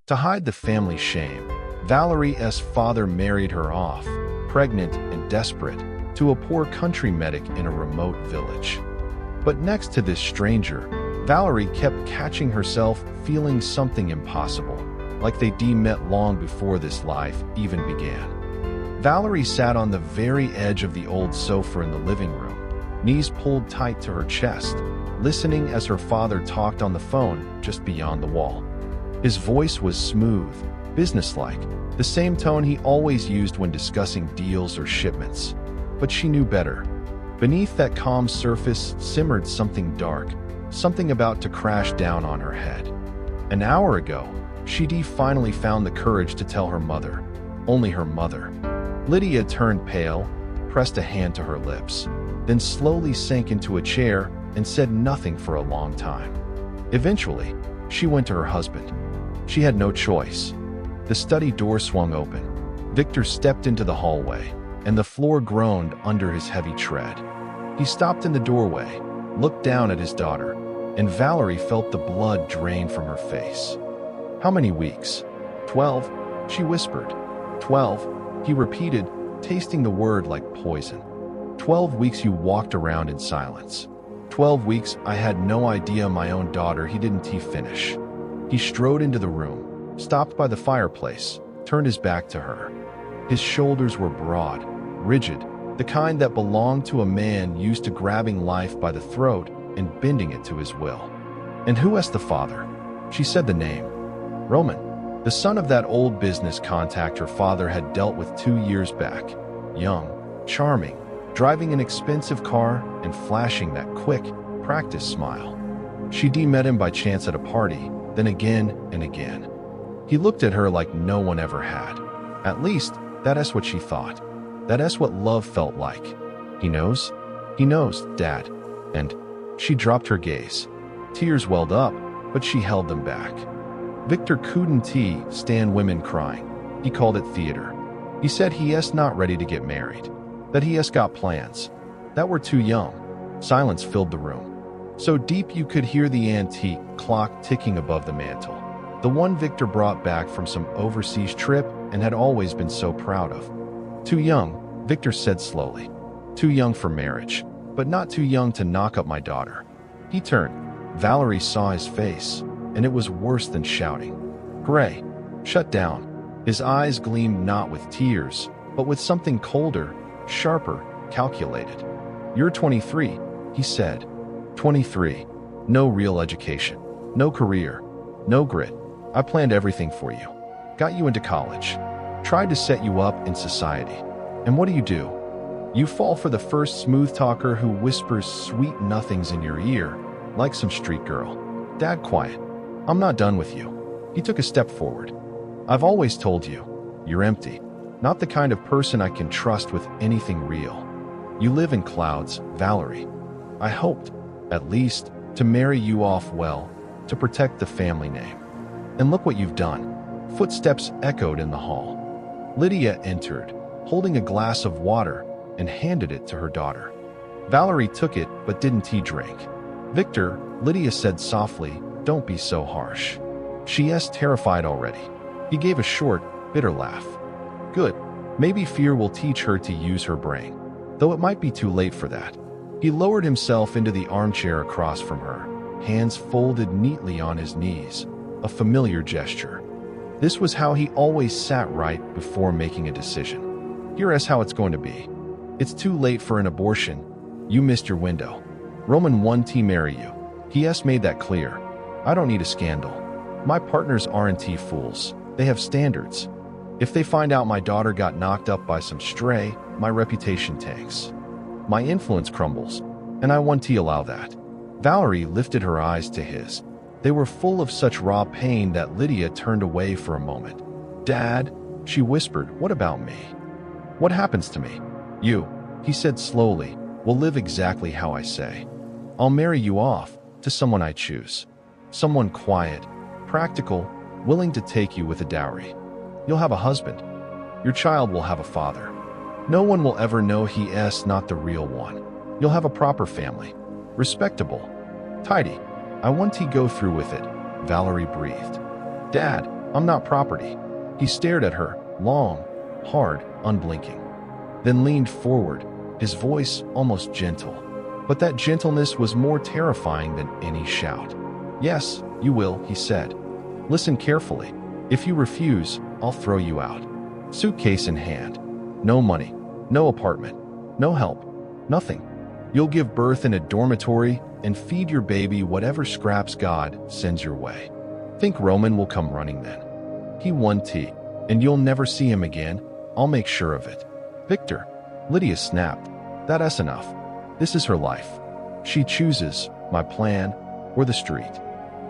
To hide the family shame, Valerie's father married her off, pregnant and desperate, to a poor country medic in a remote village. But next to this stranger, Valerie kept catching herself feeling something impossible, like they'd met long before this life even began. Valerie sat on the very edge of the old sofa in the living room, knees pulled tight to her chest, listening as her father talked on the phone just beyond the wall. His voice was smooth, businesslike, the same tone he always used when discussing deals or shipments. But she knew better. Beneath that calm surface simmered something dark, something about to crash down on her head. An hour ago, she'd finally found the courage to tell her mother, only her mother. Lydia turned pale, pressed a hand to her lips, then slowly sank into a chair and said nothing for a long time. Eventually, she went to her husband. She had no choice. The study door swung open. Victor stepped into the hallway, and the floor groaned under his heavy tread. He stopped in the doorway, looked down at his daughter, and Valerie felt the blood drain from her face. "How many weeks?" 12, she whispered. 12, he repeated, tasting the word like poison. 12 weeks you walked around in silence. 12 weeks I had no idea my own daughter he didn't finish. He strode into the room, stopped by the fireplace, turned his back to her. His shoulders were broad, rigid, the kind that belonged to a man used to grabbing life by the throat and bending it to his will. "And who is the father?" She said the name. "Roman, the son of that old business contact her father had dealt with 2 years back. Young, charming, driving an expensive car and flashing that quick, practiced smile. She'd met him by chance at a party, then again and again. He looked at her like no one ever had. At least, that's what she thought. That's what love felt like. He knows? He knows, Dad." And she dropped her gaze. Tears welled up, but she held them back. Victor couldn't stand women crying. He called it theater. He said he's not ready to get married, that he's got plans, that we're too young. Silence filled the room, so deep you could hear the antique clock ticking above the mantel, the one Victor brought back from some overseas trip and had always been so proud of. "Too young," Victor said slowly. "Too young for marriage, but not too young to knock up my daughter." He turned. Valerie saw his face, and it was worse than shouting. Gray, shut down. His eyes gleamed not with tears, but with something colder, sharper, calculated. "You're 23, he said. 23. No real education. No career. No grit. I planned everything for you. Got you into college. Tried to set you up in society. And what do? You fall for the first smooth talker who whispers sweet nothings in your ear, like some street girl. Dad, quiet. I'm not done with you." He took a step forward. "I've always told you, you're empty. Not the kind of person I can trust with anything real. You live in clouds, Valerie. I hoped, at least, to marry you off well, to protect the family name. And look what you've done." Footsteps echoed in the hall. Lydia entered, holding a glass of water, and handed it to her daughter. Valerie took it but didn't drink. "Victor," Lydia said softly, "don't be so harsh. She's terrified already." He gave a short, bitter laugh. "Good. Maybe fear will teach her to use her brain, though it might be too late for that." He lowered himself into the armchair across from her, hands folded neatly on his knees, a familiar gesture. This was how he always sat right before making a decision. "Here's how it's going to be. It's too late for an abortion. You missed your window. Roman wanted to marry you. He has made that clear. I don't need a scandal. My partners aren't fools. They have standards. If they find out my daughter got knocked up by some stray, my reputation tanks. My influence crumbles, and I want to allow that." Valerie lifted her eyes to his. They were full of such raw pain that Lydia turned away for a moment. "Dad," she whispered, "what about me? What happens to me?" "You," he said slowly, "will live exactly how I say. I'll marry you off to someone I choose. Someone quiet, practical, willing to take you with a dowry. You'll have a husband. Your child will have a father. No one will ever know he is not the real one. You'll have a proper family. Respectable. Tidy. I want to go through with it," Valerie breathed. "Dad, I'm not property. He stared at her, long, hard, unblinking, then leaned forward, his voice almost gentle. But that gentleness was more terrifying than any shout. Yes, you will, he said. Listen carefully. If you refuse, I'll throw you out. Suitcase in hand. No money, no apartment, no help, nothing. You'll give birth in a dormitory and feed your baby whatever scraps God sends your way. Think Roman will come running then. He won tea, and you'll never see him again. I'll make sure of it. Victor, Lydia snapped. That's enough. This is her life. She chooses my plan or the street.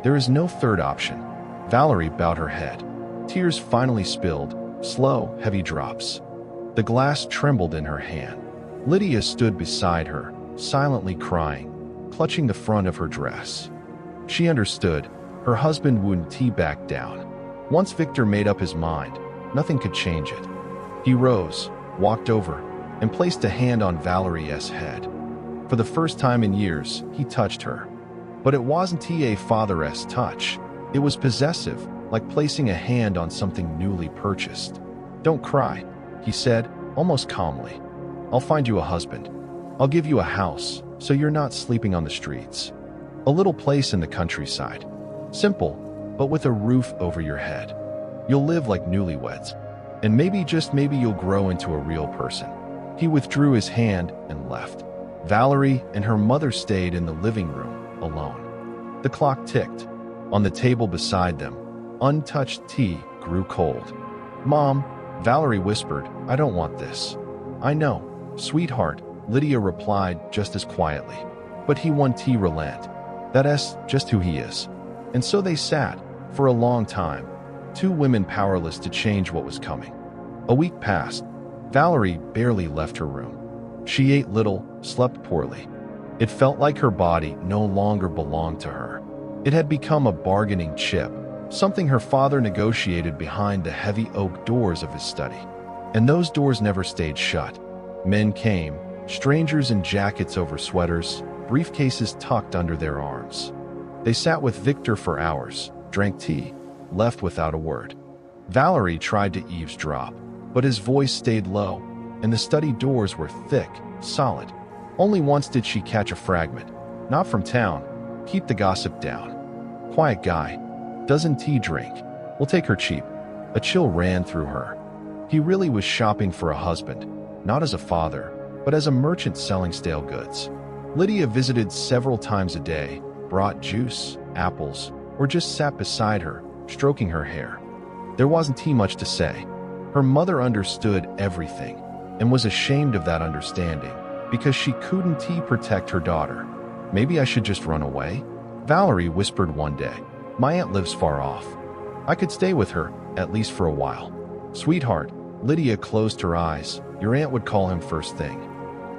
There is no third option. Valerie bowed her head. Tears finally spilled, slow, heavy drops. The glass trembled in her hand. Lydia stood beside her, silently crying, clutching the front of her dress. She understood. Her husband wouldn't tea back down. Once Victor made up his mind, nothing could change it. He rose, walked over, and placed a hand on Valerie's head. For the first time in years, he touched her. But it wasn't a father's touch. It was possessive, like placing a hand on something newly purchased. Don't cry, he said, almost calmly. I'll find you a husband. I'll give you a house, so you're not sleeping on the streets. A little place in the countryside. Simple, but with a roof over your head. You'll live like newlyweds. And maybe, just maybe, you'll grow into a real person. He withdrew his hand and left. Valerie and her mother stayed in the living room, alone. The clock ticked. On the table beside them, untouched tea grew cold. Mom, Valerie whispered, I don't want this. I know, sweetheart, Lydia replied just as quietly. But he won tea relent. That's just who he is. And so they sat, for a long time, two women powerless to change what was coming. A week passed. Valerie barely left her room. She ate little, slept poorly. It felt like her body no longer belonged to her. It had become a bargaining chip, something her father negotiated behind the heavy oak doors of his study. And those doors never stayed shut. Men came, strangers in jackets over sweaters, briefcases tucked under their arms. They sat with Victor for hours, drank tea, left without a word. Valerie tried to eavesdrop, but his voice stayed low, and the study doors were thick, solid. Only once did she catch a fragment. Not from town. Keep the gossip down. Quiet guy. Doesn't tea drink. We'll take her cheap. A chill ran through her. He really was shopping for a husband, not as a father, but as a merchant selling stale goods. Lydia visited several times a day, brought juice, apples, or just sat beside her, stroking her hair. There wasn't tea much to say. Her mother understood everything, and was ashamed of that understanding, because she couldn't protect her daughter. Maybe I should just run away? Valerie whispered one day. My aunt lives far off. I could stay with her, at least for a while. Sweetheart, Lydia closed her eyes. Your aunt would call him first thing.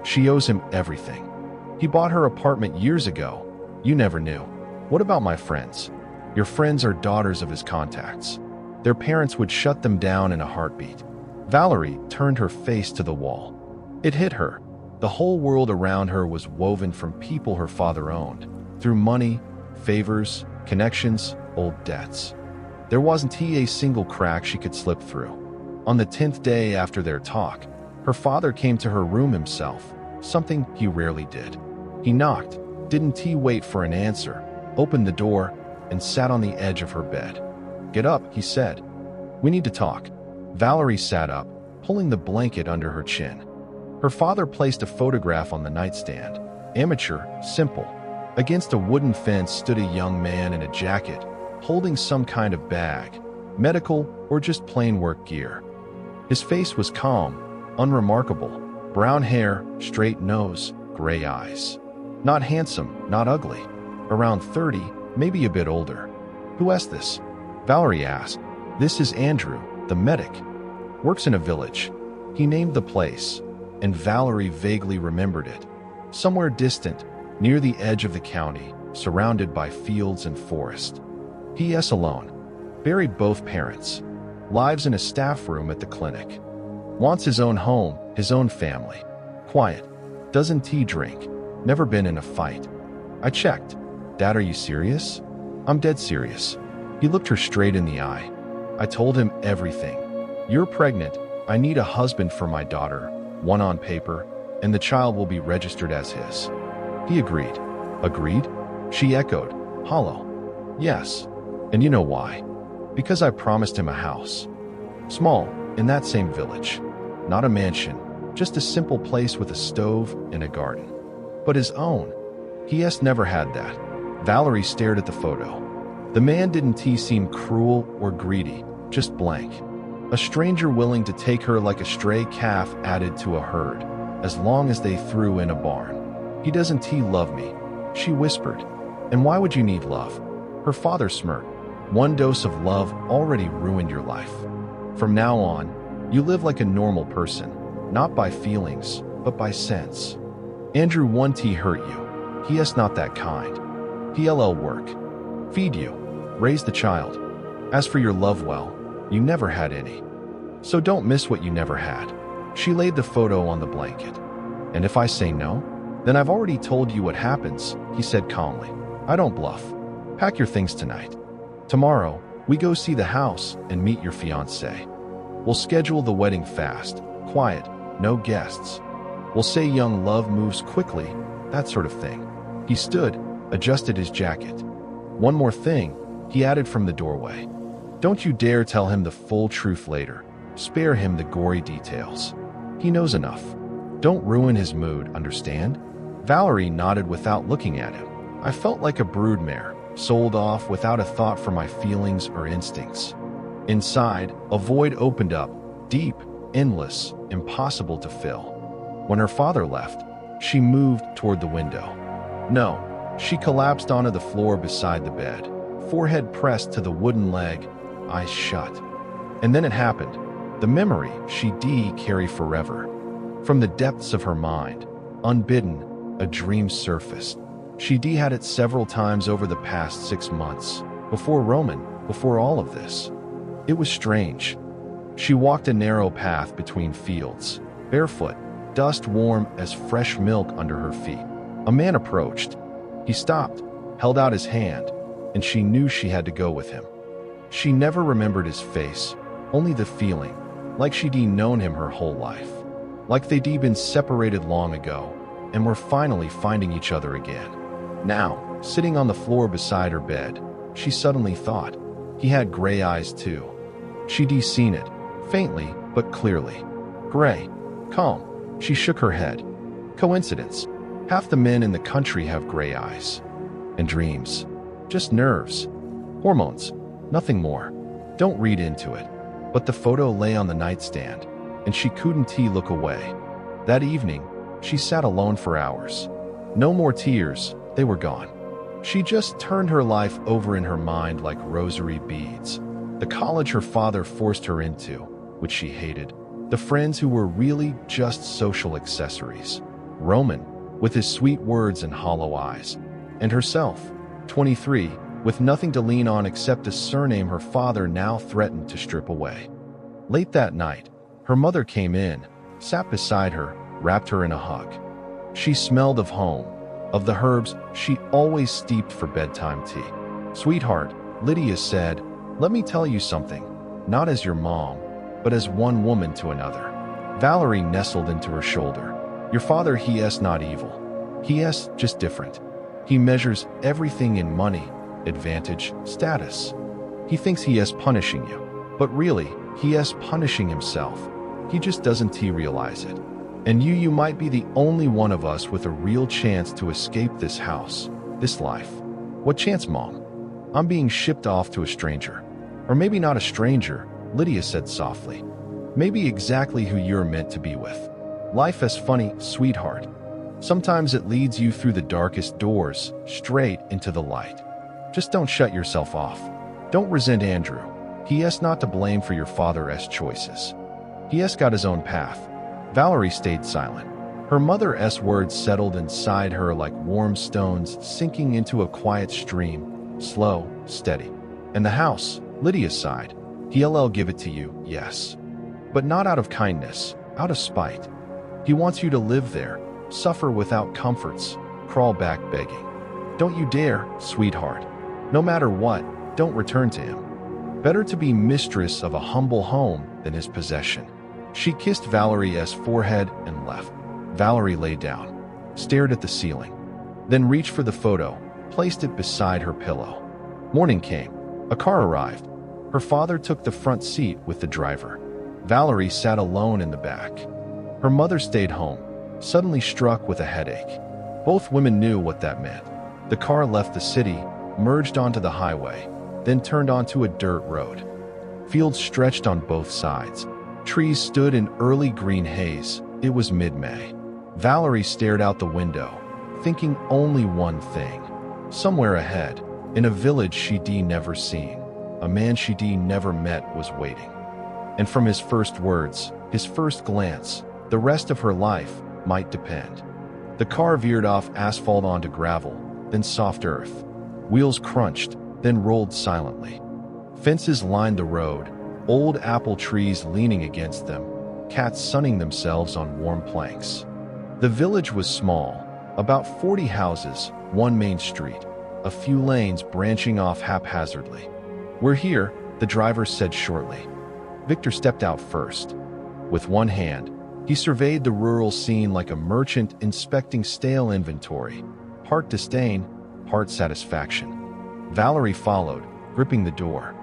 She owes him everything. He bought her apartment years ago. You never knew. What about my friends? Your friends are daughters of his contacts. Their parents would shut them down in a heartbeat. Valerie turned her face to the wall. It hit her. The whole world around her was woven from people her father owned, through money, favors, connections, old debts. There wasn't a single crack she could slip through. On the 10th day after their talk, her father came to her room himself, something he rarely did. He knocked, didn't wait for an answer, opened the door, and sat on the edge of her bed. Get up, he said. We need to talk. Valerie sat up, pulling the blanket under her chin. Her father placed a photograph on the nightstand. Amateur, simple. Against a wooden fence stood a young man in a jacket, holding some kind of bag, medical or just plain work gear. His face was calm, unremarkable. Brown hair, straight nose, gray eyes. Not handsome, not ugly. Around 30, maybe a bit older. Who asked this? Valerie asked. This is Andrew, the medic. Works in a village. He named the place, and Valerie vaguely remembered it. Somewhere distant, near the edge of the county, surrounded by fields and forest. P.S. alone. Buried both parents. Lives in a staff room at the clinic. Wants his own home, his own family. Quiet. Doesn't drink. Never been in a fight. I checked. Dad, are you serious? I'm dead serious. He looked her straight in the eye. I told him everything. You're pregnant. I need a husband for my daughter, one on paper, and the child will be registered as his. He agreed. Agreed? She echoed, hollow. Yes. And you know why? Because I promised him a house. Small, in that same village. Not a mansion, just a simple place with a stove and a garden. But his own. He never had that. Valerie stared at the photo. The man didn't seem cruel or greedy, just blank. A stranger willing to take her like a stray calf added to a herd, as long as they threw in a barn. He doesn't love me, she whispered. And why would you need love? Her father smirked. One dose of love already ruined your life. From now on, you live like a normal person, not by feelings, but by sense. Andrew, 1T hurt you. He not that kind. He'll work. Feed you. Raise the child. As for your love, well, you never had any. So don't miss what you never had. She laid the photo on the blanket. And if I say no, then I've already told you what happens, he said calmly. I don't bluff. Pack your things tonight. Tomorrow, we go see the house and meet your fiancé. We'll schedule the wedding fast, quiet, no guests. We'll say young love moves quickly, that sort of thing. He stood, adjusted his jacket. One more thing, he added from the doorway. Don't you dare tell him the full truth later. Spare him the gory details. He knows enough. Don't ruin his mood, understand? Valerie nodded without looking at him. I felt like a broodmare, sold off without a thought for my feelings or instincts. Inside, a void opened up, deep, endless, impossible to fill. When her father left, she moved toward the window. No, she collapsed onto the floor beside the bed, forehead pressed to the wooden leg, eyes shut. And then it happened. The memory she'd carry forever. From the depths of her mind, unbidden, a dream surfaced. She'd had it several times over the past 6 months, before Roman, before all of this. It was strange. She walked a narrow path between fields, barefoot, dust warm as fresh milk under her feet. A man approached. He stopped, held out his hand, and she knew she had to go with him. She never remembered his face, only the feeling, like she'd known him her whole life. Like they'd been separated long ago, and were finally finding each other again. Now, sitting on the floor beside her bed, she suddenly thought, he had gray eyes too. She'd seen it, faintly but clearly. Gray, calm. She shook her head. Coincidence. Half the men in the country have gray eyes. And dreams. Just nerves. Hormones. Nothing more. Don't read into it. But the photo lay on the nightstand, and she couldn't look away. That evening, she sat alone for hours. No more tears, they were gone. She just turned her life over in her mind like rosary beads. The college her father forced her into, which she hated. The friends who were really just social accessories. Roman, with his sweet words and hollow eyes. And herself, 23, with nothing to lean on except a surname her father now threatened to strip away. Late that night, her mother came in, sat beside her, wrapped her in a hug. She smelled of home, of the herbs she always steeped for bedtime tea. Sweetheart, Lydia said, let me tell you something, not as your mom, but as one woman to another. Valerie nestled into her shoulder. Your father, he's not evil. He's just different. He measures everything in money, advantage, status. He thinks he is punishing you, but really, he is punishing himself. He just doesn't realize it. And you might be the only one of us with a real chance to escape this house, this life. What chance, Mom? I'm being shipped off to a stranger. Or maybe not a stranger, Lydia said softly. Maybe exactly who you're meant to be with. Life is funny, sweetheart. Sometimes it leads you through the darkest doors, straight into the light. Just don't shut yourself off. Don't resent Andrew. He is not to blame for your father's choices. He has got his own path. Valerie stayed silent. Her mother's words settled inside her like warm stones sinking into a quiet stream, slow, steady. And the house, Lydia sighed. He'll give it to you, yes. But not out of kindness, out of spite. He wants you to live there, suffer without comforts, crawl back begging. Don't you dare, sweetheart. No matter what, don't return to him. Better to be mistress of a humble home than his possession. She kissed Valerie's forehead and left. Valerie lay down, stared at the ceiling, then reached for the photo, placed it beside her pillow. Morning came. A car arrived. Her father took the front seat with the driver. Valerie sat alone in the back. Her mother stayed home, suddenly struck with a headache. Both women knew what that meant. The car left the city, merged onto the highway, then turned onto a dirt road. Fields stretched on both sides. Trees stood in early green haze. It was mid-May. Valerie stared out the window, thinking only one thing. Somewhere ahead, in a village she'd never seen, a man she'd never met was waiting. And from his first words, his first glance, the rest of her life might depend. The car veered off asphalt onto gravel, then soft earth. Wheels crunched, then rolled silently. Fences lined the road, old apple trees leaning against them, cats sunning themselves on warm planks. The village was small, about 40 houses, one main street, a few lanes branching off haphazardly. "We're here," the driver said shortly. Victor stepped out first. With one hand, he surveyed the rural scene like a merchant inspecting stale inventory, part disdain, part satisfaction. Valerie followed, gripping the door.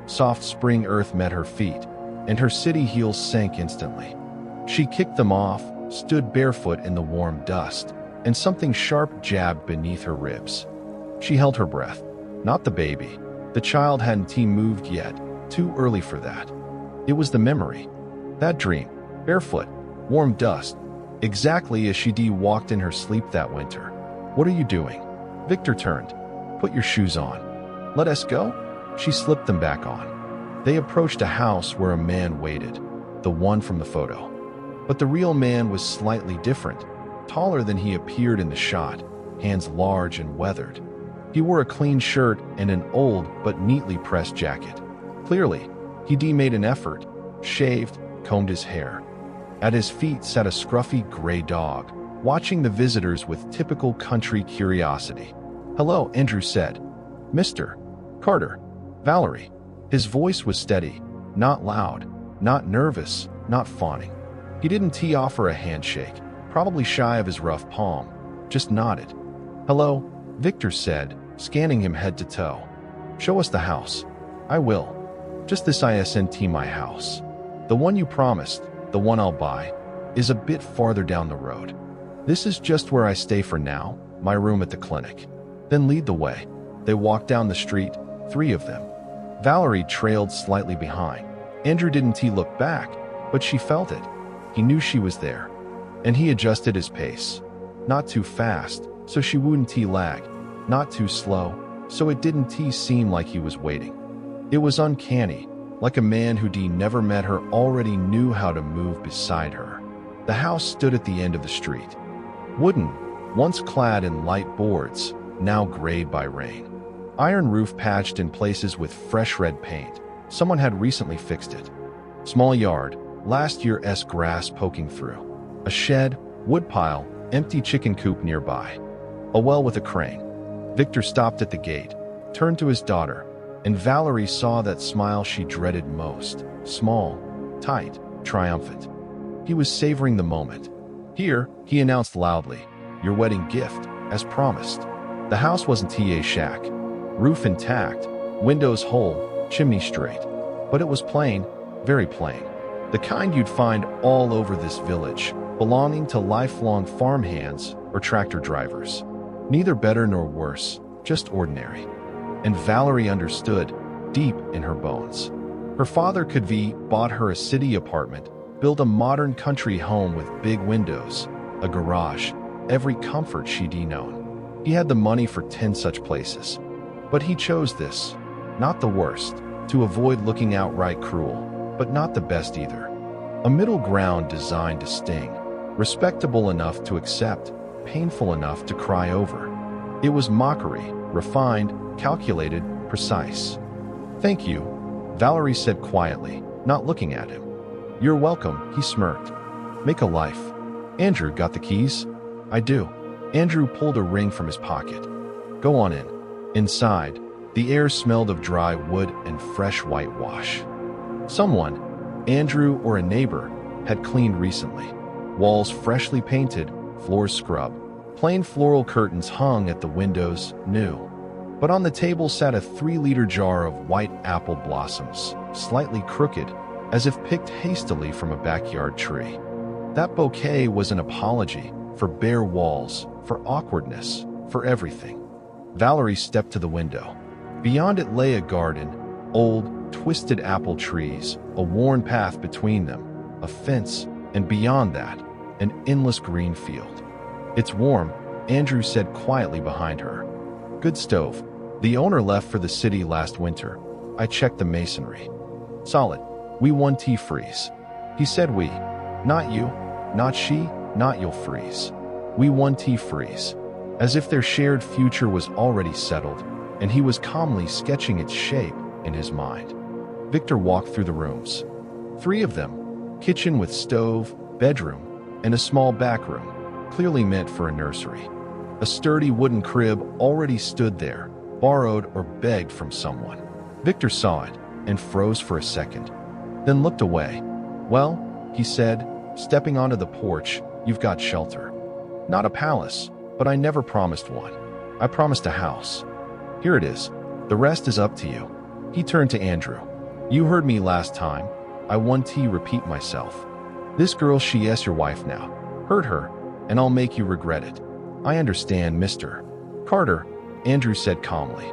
Soft spring earth met her feet, and her city heels sank instantly. She kicked them off, stood barefoot in the warm dust, and something sharp jabbed beneath her ribs. She held her breath. Not the baby. The child hadn't moved yet, too early for that. It was the memory. That dream, barefoot, warm dust, exactly as she walked in her sleep that winter. "What are you doing?" Victor turned. "Put your shoes on." "Let us go?" She slipped them back on. They approached a house where a man waited, the one from the photo. But the real man was slightly different, taller than he appeared in the shot, hands large and weathered. He wore a clean shirt and an old but neatly pressed jacket. Clearly, he made an effort, shaved, combed his hair. At his feet sat a scruffy gray dog, watching the visitors with typical country curiosity. "Hello," Andrew said. "Mr. Carter." "Valerie." His voice was steady, not loud, not nervous, not fawning. He didn't offer a handshake, probably shy of his rough palm, just nodded. "Hello," Victor said, scanning him head to toe. "Show us the house." "I will. Just this isn't my house. The one you promised, the one I'll buy, is a bit farther down the road. This is just where I stay for now, my room at the clinic." "Then lead the way." They walked down the street, three of them. Valerie trailed slightly behind. Andrew didn't look back, but she felt it. He knew she was there. And he adjusted his pace. Not too fast, so she wouldn't lag. Not too slow, so it didn't seem like he was waiting. It was uncanny, like a man who never met her already knew how to move beside her. The house stood at the end of the street. Wooden, once clad in light boards, now grayed by rain. Iron roof patched in places with fresh red paint. Someone had recently fixed it. Small yard, last year's grass poking through. A shed, woodpile, empty chicken coop nearby. A well with a crane. Victor stopped at the gate, turned to his daughter, and Valerie saw that smile she dreaded most. Small, tight, triumphant. He was savoring the moment. "Here," he announced loudly, "your wedding gift, as promised." The house wasn't a shack. Roof intact, windows whole, chimney straight. But it was plain, very plain. The kind you'd find all over this village, belonging to lifelong farmhands or tractor drivers. Neither better nor worse, just ordinary. And Valerie understood, deep in her bones. Her father could bought her a city apartment, built a modern country home with big windows, a garage, every comfort she'd known. He had the money for 10 such places. But he chose this, not the worst, to avoid looking outright cruel, but not the best either. A middle ground designed to sting, respectable enough to accept, painful enough to cry over. It was mockery, refined, calculated, precise. "Thank you," Valerie said quietly, not looking at him. "You're welcome," he smirked. "Make a life." "Andrew got the keys?" "I do." Andrew pulled a ring from his pocket. "Go on in." Inside, The air smelled of dry wood and fresh whitewash. Someone, Andrew or a neighbor, had cleaned recently. Walls freshly painted, floors scrubbed. Plain floral curtains hung at the windows, new. But on the table sat a 3-liter jar of white apple blossoms, slightly crooked, as if picked hastily from a backyard tree. That bouquet was an apology for bare walls, for awkwardness, for everything. Valerie stepped to the window. Beyond it lay a garden, old, twisted apple trees, a worn path between them, a fence, and beyond that, an endless green field. "It's warm," Andrew said quietly behind her. "Good stove. The owner left for the city last winter. I checked the masonry. Solid. We won tea freeze." He said we. Not you, not she, not you'll freeze. We won tea freeze. As if their shared future was already settled, and he was calmly sketching its shape in his mind. Victor walked through the rooms. 3 of them. Kitchen with stove, bedroom, and a small back room, clearly meant for a nursery. A sturdy wooden crib already stood there, borrowed or begged from someone. Victor saw it and froze for a second, then looked away. "Well," he said, stepping onto the porch, "you've got shelter. Not a palace, but I never promised one. I promised a house. Here it is. The rest is up to you." He turned to Andrew. "You heard me last time. I want to repeat myself. This girl, she is your wife now. Hurt her, and I'll make you regret it." "I understand, Mr. Carter," Andrew said calmly.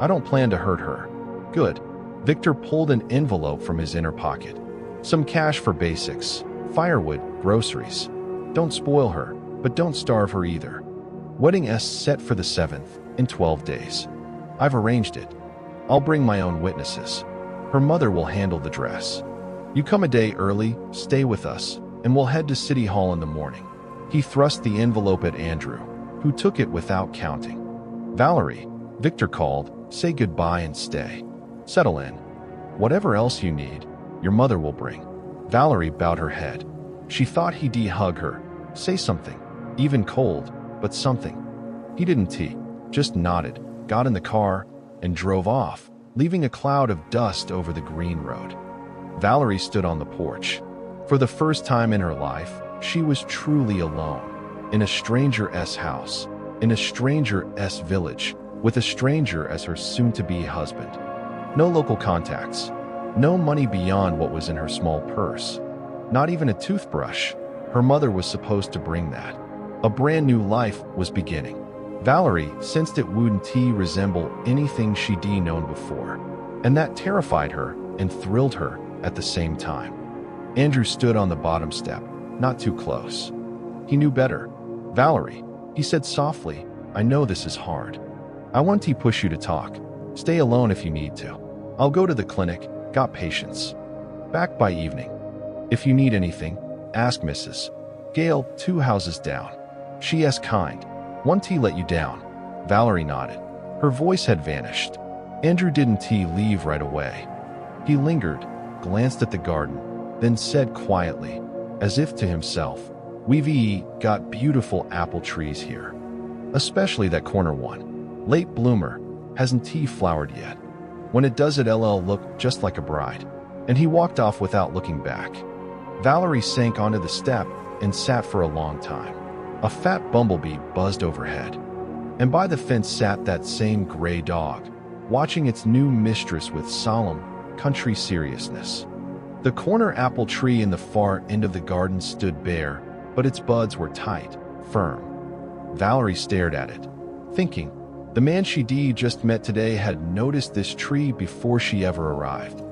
"I don't plan to hurt her." "Good." Victor pulled an envelope from his inner pocket. "Some cash for basics, firewood, groceries. Don't spoil her, but don't starve her either. Wedding is set for the 7th, in 12 days. I've arranged it. I'll bring my own witnesses. Her mother will handle the dress. You come a day early, stay with us, and we'll head to City Hall in the morning." He thrust the envelope at Andrew, who took it without counting. "Valerie," Victor called, "say goodbye and stay. Settle in. Whatever else you need, your mother will bring." Valerie bowed her head. She thought he'd hug her, say something, even cold, but something. He didn't just nodded, got in the car, and drove off, leaving a cloud of dust over the green road. Valerie stood on the porch. For the first time in her life, she was truly alone, in a stranger's house, in a stranger's village, with a stranger as her soon-to-be husband. No local contacts, no money beyond what was in her small purse, not even a toothbrush. Her mother was supposed to bring that. A brand new life was beginning. Valerie sensed it wouldn't resemble anything she'd known before, and that terrified her and thrilled her at the same time. Andrew stood on the bottom step, not too close. He knew better. "Valerie," he said softly, "I know this is hard. I want to push you to talk. Stay alone if you need to. I'll go to the clinic, got patients. Back by evening. If you need anything, ask Mrs. Gale, 2 houses down. She is kind. Want to let you down." Valerie nodded. Her voice had vanished. Andrew didn't leave right away. He lingered, glanced at the garden, then said quietly, as if to himself, "We've got beautiful apple trees here. Especially that corner one. Late bloomer, hasn't flowered yet. When it does it'll look just like a bride." And he walked off without looking back. Valerie sank onto the step and sat for a long time. A fat bumblebee buzzed overhead. And by the fence sat that same gray dog, watching its new mistress with solemn, country seriousness. The corner apple tree in the far end of the garden stood bare, but its buds were tight, firm. Valerie stared at it, thinking, the man she'd just met today had noticed this tree before she ever arrived.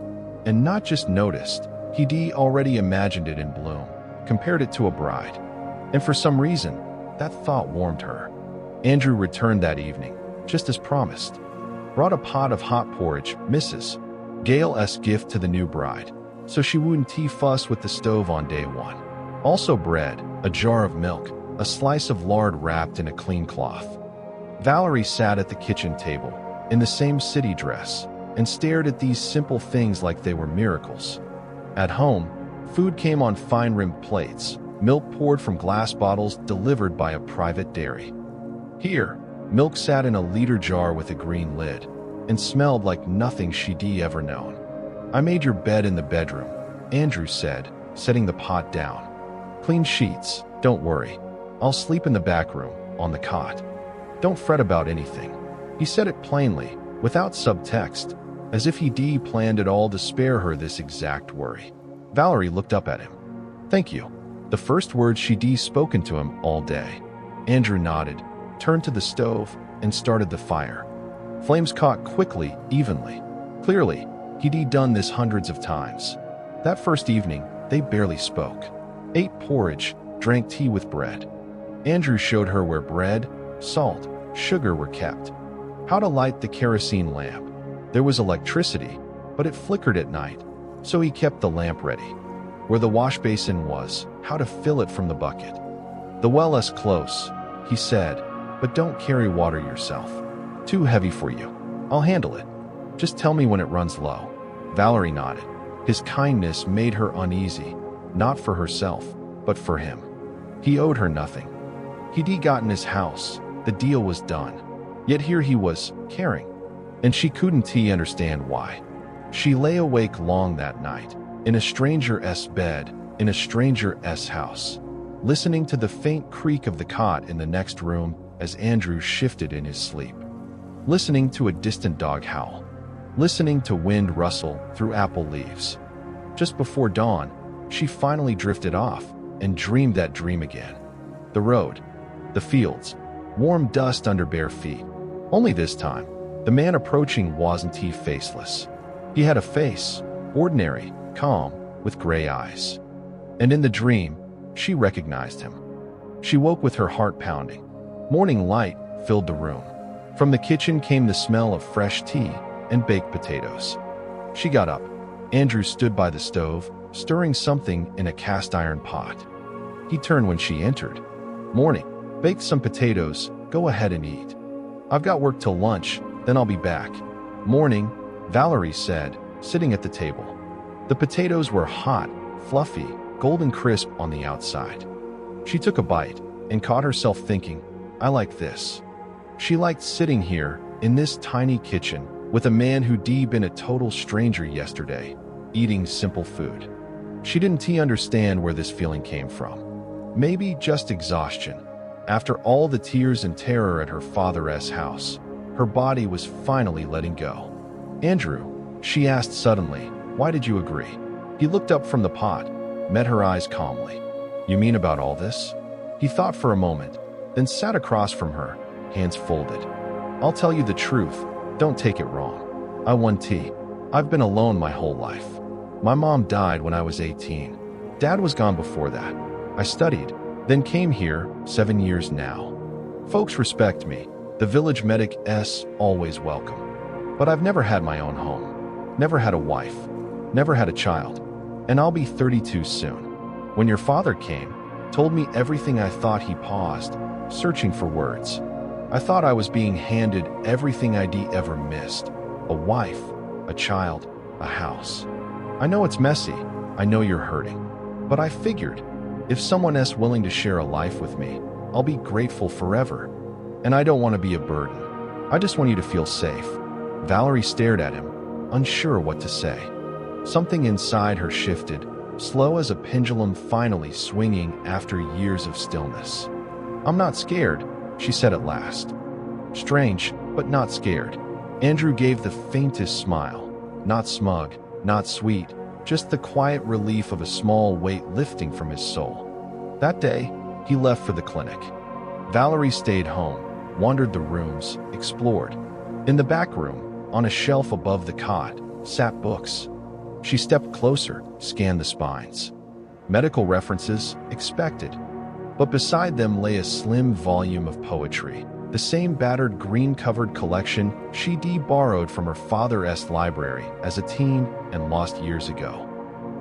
And not just noticed, he'd already imagined it in bloom, compared it to a bride. And for some reason, that thought warmed her. Andrew returned that evening, just as promised. Brought a pot of hot porridge, Mrs. Gale's gift to the new bride, so she wouldn't fuss with the stove on day one. Also bread, a jar of milk, a slice of lard wrapped in a clean cloth. Valerie sat at the kitchen table, in the same city dress, and stared at these simple things like they were miracles. At home, food came on fine-rimmed plates, milk poured from glass bottles delivered by a private dairy. Here, milk sat in a liter jar with a green lid. and smelled like nothing she'd ever known. "I made your bed in the bedroom," Andrew said, setting the pot down. "Clean sheets, don't worry. I'll sleep in the back room, on the cot. Don't fret about anything." He said it plainly, without subtext, as if he'd planned it all to spare her this exact worry. Valerie looked up at him. "Thank you." The first words she'd spoken to him all day. Andrew nodded, turned to the stove, and started the fire. Flames caught quickly, evenly. Clearly, he'd done this hundreds of times. That first evening, they barely spoke. Ate porridge, drank tea with bread. Andrew showed her where bread, salt, sugar were kept. How to light the kerosene lamp. There was electricity, but it flickered at night, so he kept the lamp ready. Where the wash basin was, how to fill it from the bucket. "The well is close," he said, "but don't carry water yourself. Too heavy for you. I'll handle it. Just tell me when it runs low." Valerie nodded. His kindness made her uneasy, not for herself, but for him. He owed her nothing. He'd gotten his house, the deal was done. Yet here he was, caring. And she couldn't understand why. She lay awake long that night, in a stranger's bed, in a stranger's house, listening to the faint creak of the cot in the next room as Andrew shifted in his sleep. Listening to a distant dog howl. Listening to wind rustle through apple leaves. Just before dawn, she finally drifted off and dreamed that dream again. The road, the fields, warm dust under bare feet. Only this time, the man approaching wasn't faceless. He had a face, ordinary, calm, with gray eyes. And in the dream, she recognized him. She woke with her heart pounding. Morning light filled the room. From the kitchen came the smell of fresh tea and baked potatoes. She got up. Andrew stood by the stove, stirring something in a cast-iron pot. He turned when she entered. "Morning. Baked some potatoes. Go ahead and eat. I've got work till lunch, then I'll be back." "Morning," Valerie said, sitting at the table. The potatoes were hot, fluffy, golden crisp on the outside. She took a bite and caught herself thinking, "I like this." She liked sitting here, in this tiny kitchen, with a man who'd been a total stranger yesterday, eating simple food. She didn't understand where this feeling came from. Maybe just exhaustion. After all the tears and terror at her father's house, her body was finally letting go. "Andrew," she asked suddenly, "why did you agree?" He looked up from the pot, met her eyes calmly. "You mean about all this?" He thought for a moment, then sat across from her, hands folded. "I'll tell you the truth, don't take it wrong. I want tea. I've been alone my whole life. My mom died when I was 18. Dad was gone before that. I studied, then came here, 7 years now. Folks respect me. The village medic's always welcome. But I've never had my own home. Never had a wife. Never had a child. And I'll be 32 soon. When your father came, told me everything I thought." He paused, searching for words. "I thought I was being handed everything I'd ever missed. A wife, a child, a house. I know it's messy. I know you're hurting. But I figured, if someone is willing to share a life with me, I'll be grateful forever. And I don't want to be a burden. I just want you to feel safe." Valerie stared at him, unsure what to say. Something inside her shifted, slow as a pendulum finally swinging after years of stillness. "I'm not scared," she said at last. Strange, but not scared. Andrew gave the faintest smile. Not smug, not sweet, just the quiet relief of a small weight lifting from his soul. That day, he left for the clinic. Valerie stayed home, wandered the rooms, explored. In the back room, on a shelf above the cot, sat books. She stepped closer, scanned the spines. Medical references, expected. But beside them lay a slim volume of poetry, the same battered green-covered collection she'd borrowed from her father's library as a teen and lost years ago.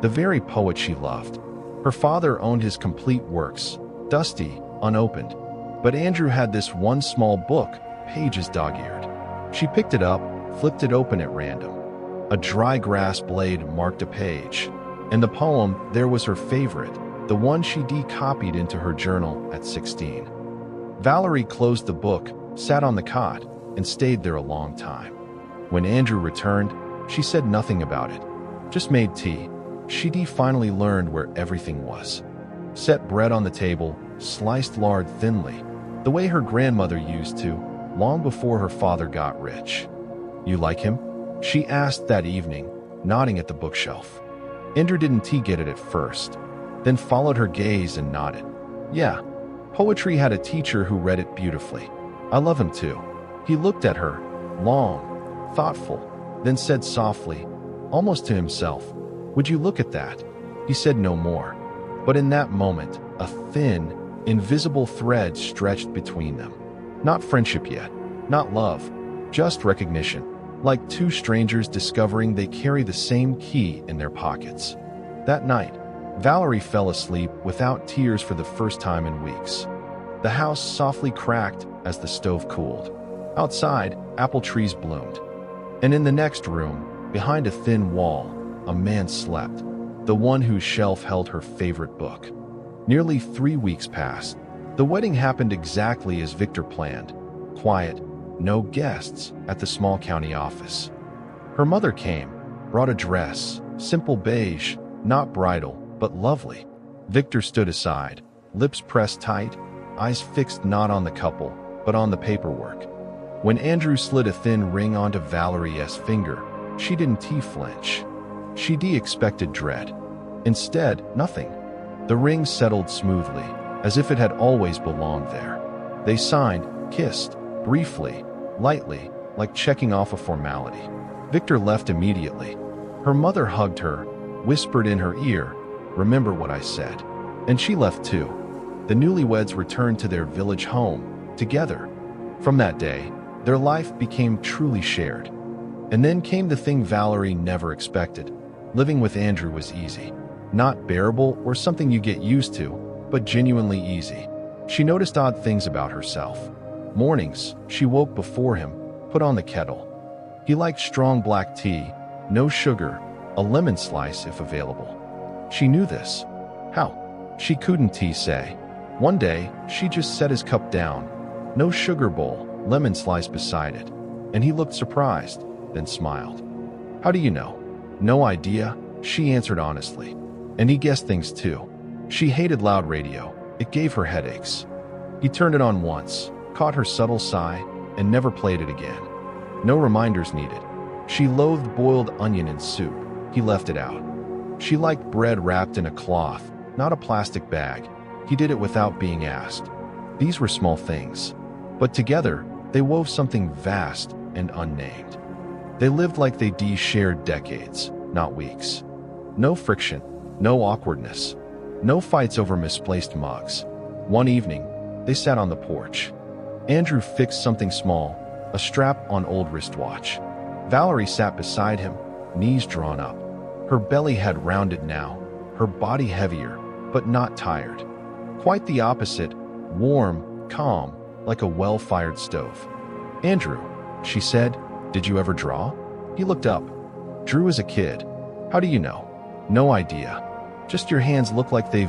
The very poet she loved. Her father owned his complete works, dusty, unopened. But Andrew had this one small book, pages dog-eared. She picked it up, flipped it open at random. A dry grass blade marked a page. And the poem there was her favorite, the one she'd copied into her journal at 16. Valerie closed the book, sat on the cot, and stayed there a long time. When Andrew returned, she said nothing about it, just made tea. She finally learned where everything was. Set bread on the table, sliced lard thinly, the way her grandmother used to, long before her father got rich. "You like him?" she asked that evening, nodding at the bookshelf. Andrew didn't get it at first, then followed her gaze and nodded. "Yeah, poetry had a teacher who read it beautifully. I love him too." He looked at her, long, thoughtful, then said softly, almost to himself, "Would you look at that?" He said no more, but in that moment, a thin, invisible thread stretched between them. Not friendship yet, not love, just recognition, like two strangers discovering they carry the same key in their pockets. That night, Valerie fell asleep without tears for the first time in weeks. The house softly cracked as the stove cooled. Outside, apple trees bloomed. And in the next room, behind a thin wall, a man slept, the one whose shelf held her favorite book. Nearly 3 weeks passed. The wedding happened exactly as Victor planned. Quiet, no guests at the small county office. Her mother came, brought a dress, simple beige, not bridal, but lovely. Victor stood aside, lips pressed tight, eyes fixed not on the couple, but on the paperwork. When Andrew slid a thin ring onto Valerie's finger, she didn't flinch. She expected dread. Instead, nothing. The ring settled smoothly, as if it had always belonged there. They signed, kissed, briefly, lightly, like checking off a formality. Victor left immediately. Her mother hugged her, whispered in her ear, "Remember what I said." And she left too. The newlyweds returned to their village home, together. From that day, their life became truly shared. And then came the thing Valerie never expected. Living with Andrew was easy. Not bearable or something you get used to, but genuinely easy. She noticed odd things about herself. Mornings, she woke before him, put on the kettle. He liked strong black tea, no sugar, a lemon slice if available. She knew this. How? She couldn't say. One day, she just set his cup down. No sugar bowl, lemon slice beside it. And he looked surprised, then smiled. "How do you know?" "No idea," she answered honestly. And he guessed things too. She hated loud radio. It gave her headaches. He turned it on once, caught her subtle sigh, and never played it again. No reminders needed. She loathed boiled onion in soup. He left it out. She liked bread wrapped in a cloth, not a plastic bag. He did it without being asked. These were small things. But together, they wove something vast and unnamed. They lived like they shared decades, not weeks. No friction, no awkwardness, no fights over misplaced mugs. One evening, they sat on the porch. Andrew fixed something small, a strap-on old wristwatch. Valerie sat beside him, knees drawn up. Her belly had rounded now, her body heavier, but not tired. Quite the opposite, warm, calm, like a well-fired stove. "Andrew," she said, "did you ever draw?" He looked up. "Drew as a kid." "How do you know?" "No idea. Just your hands look like they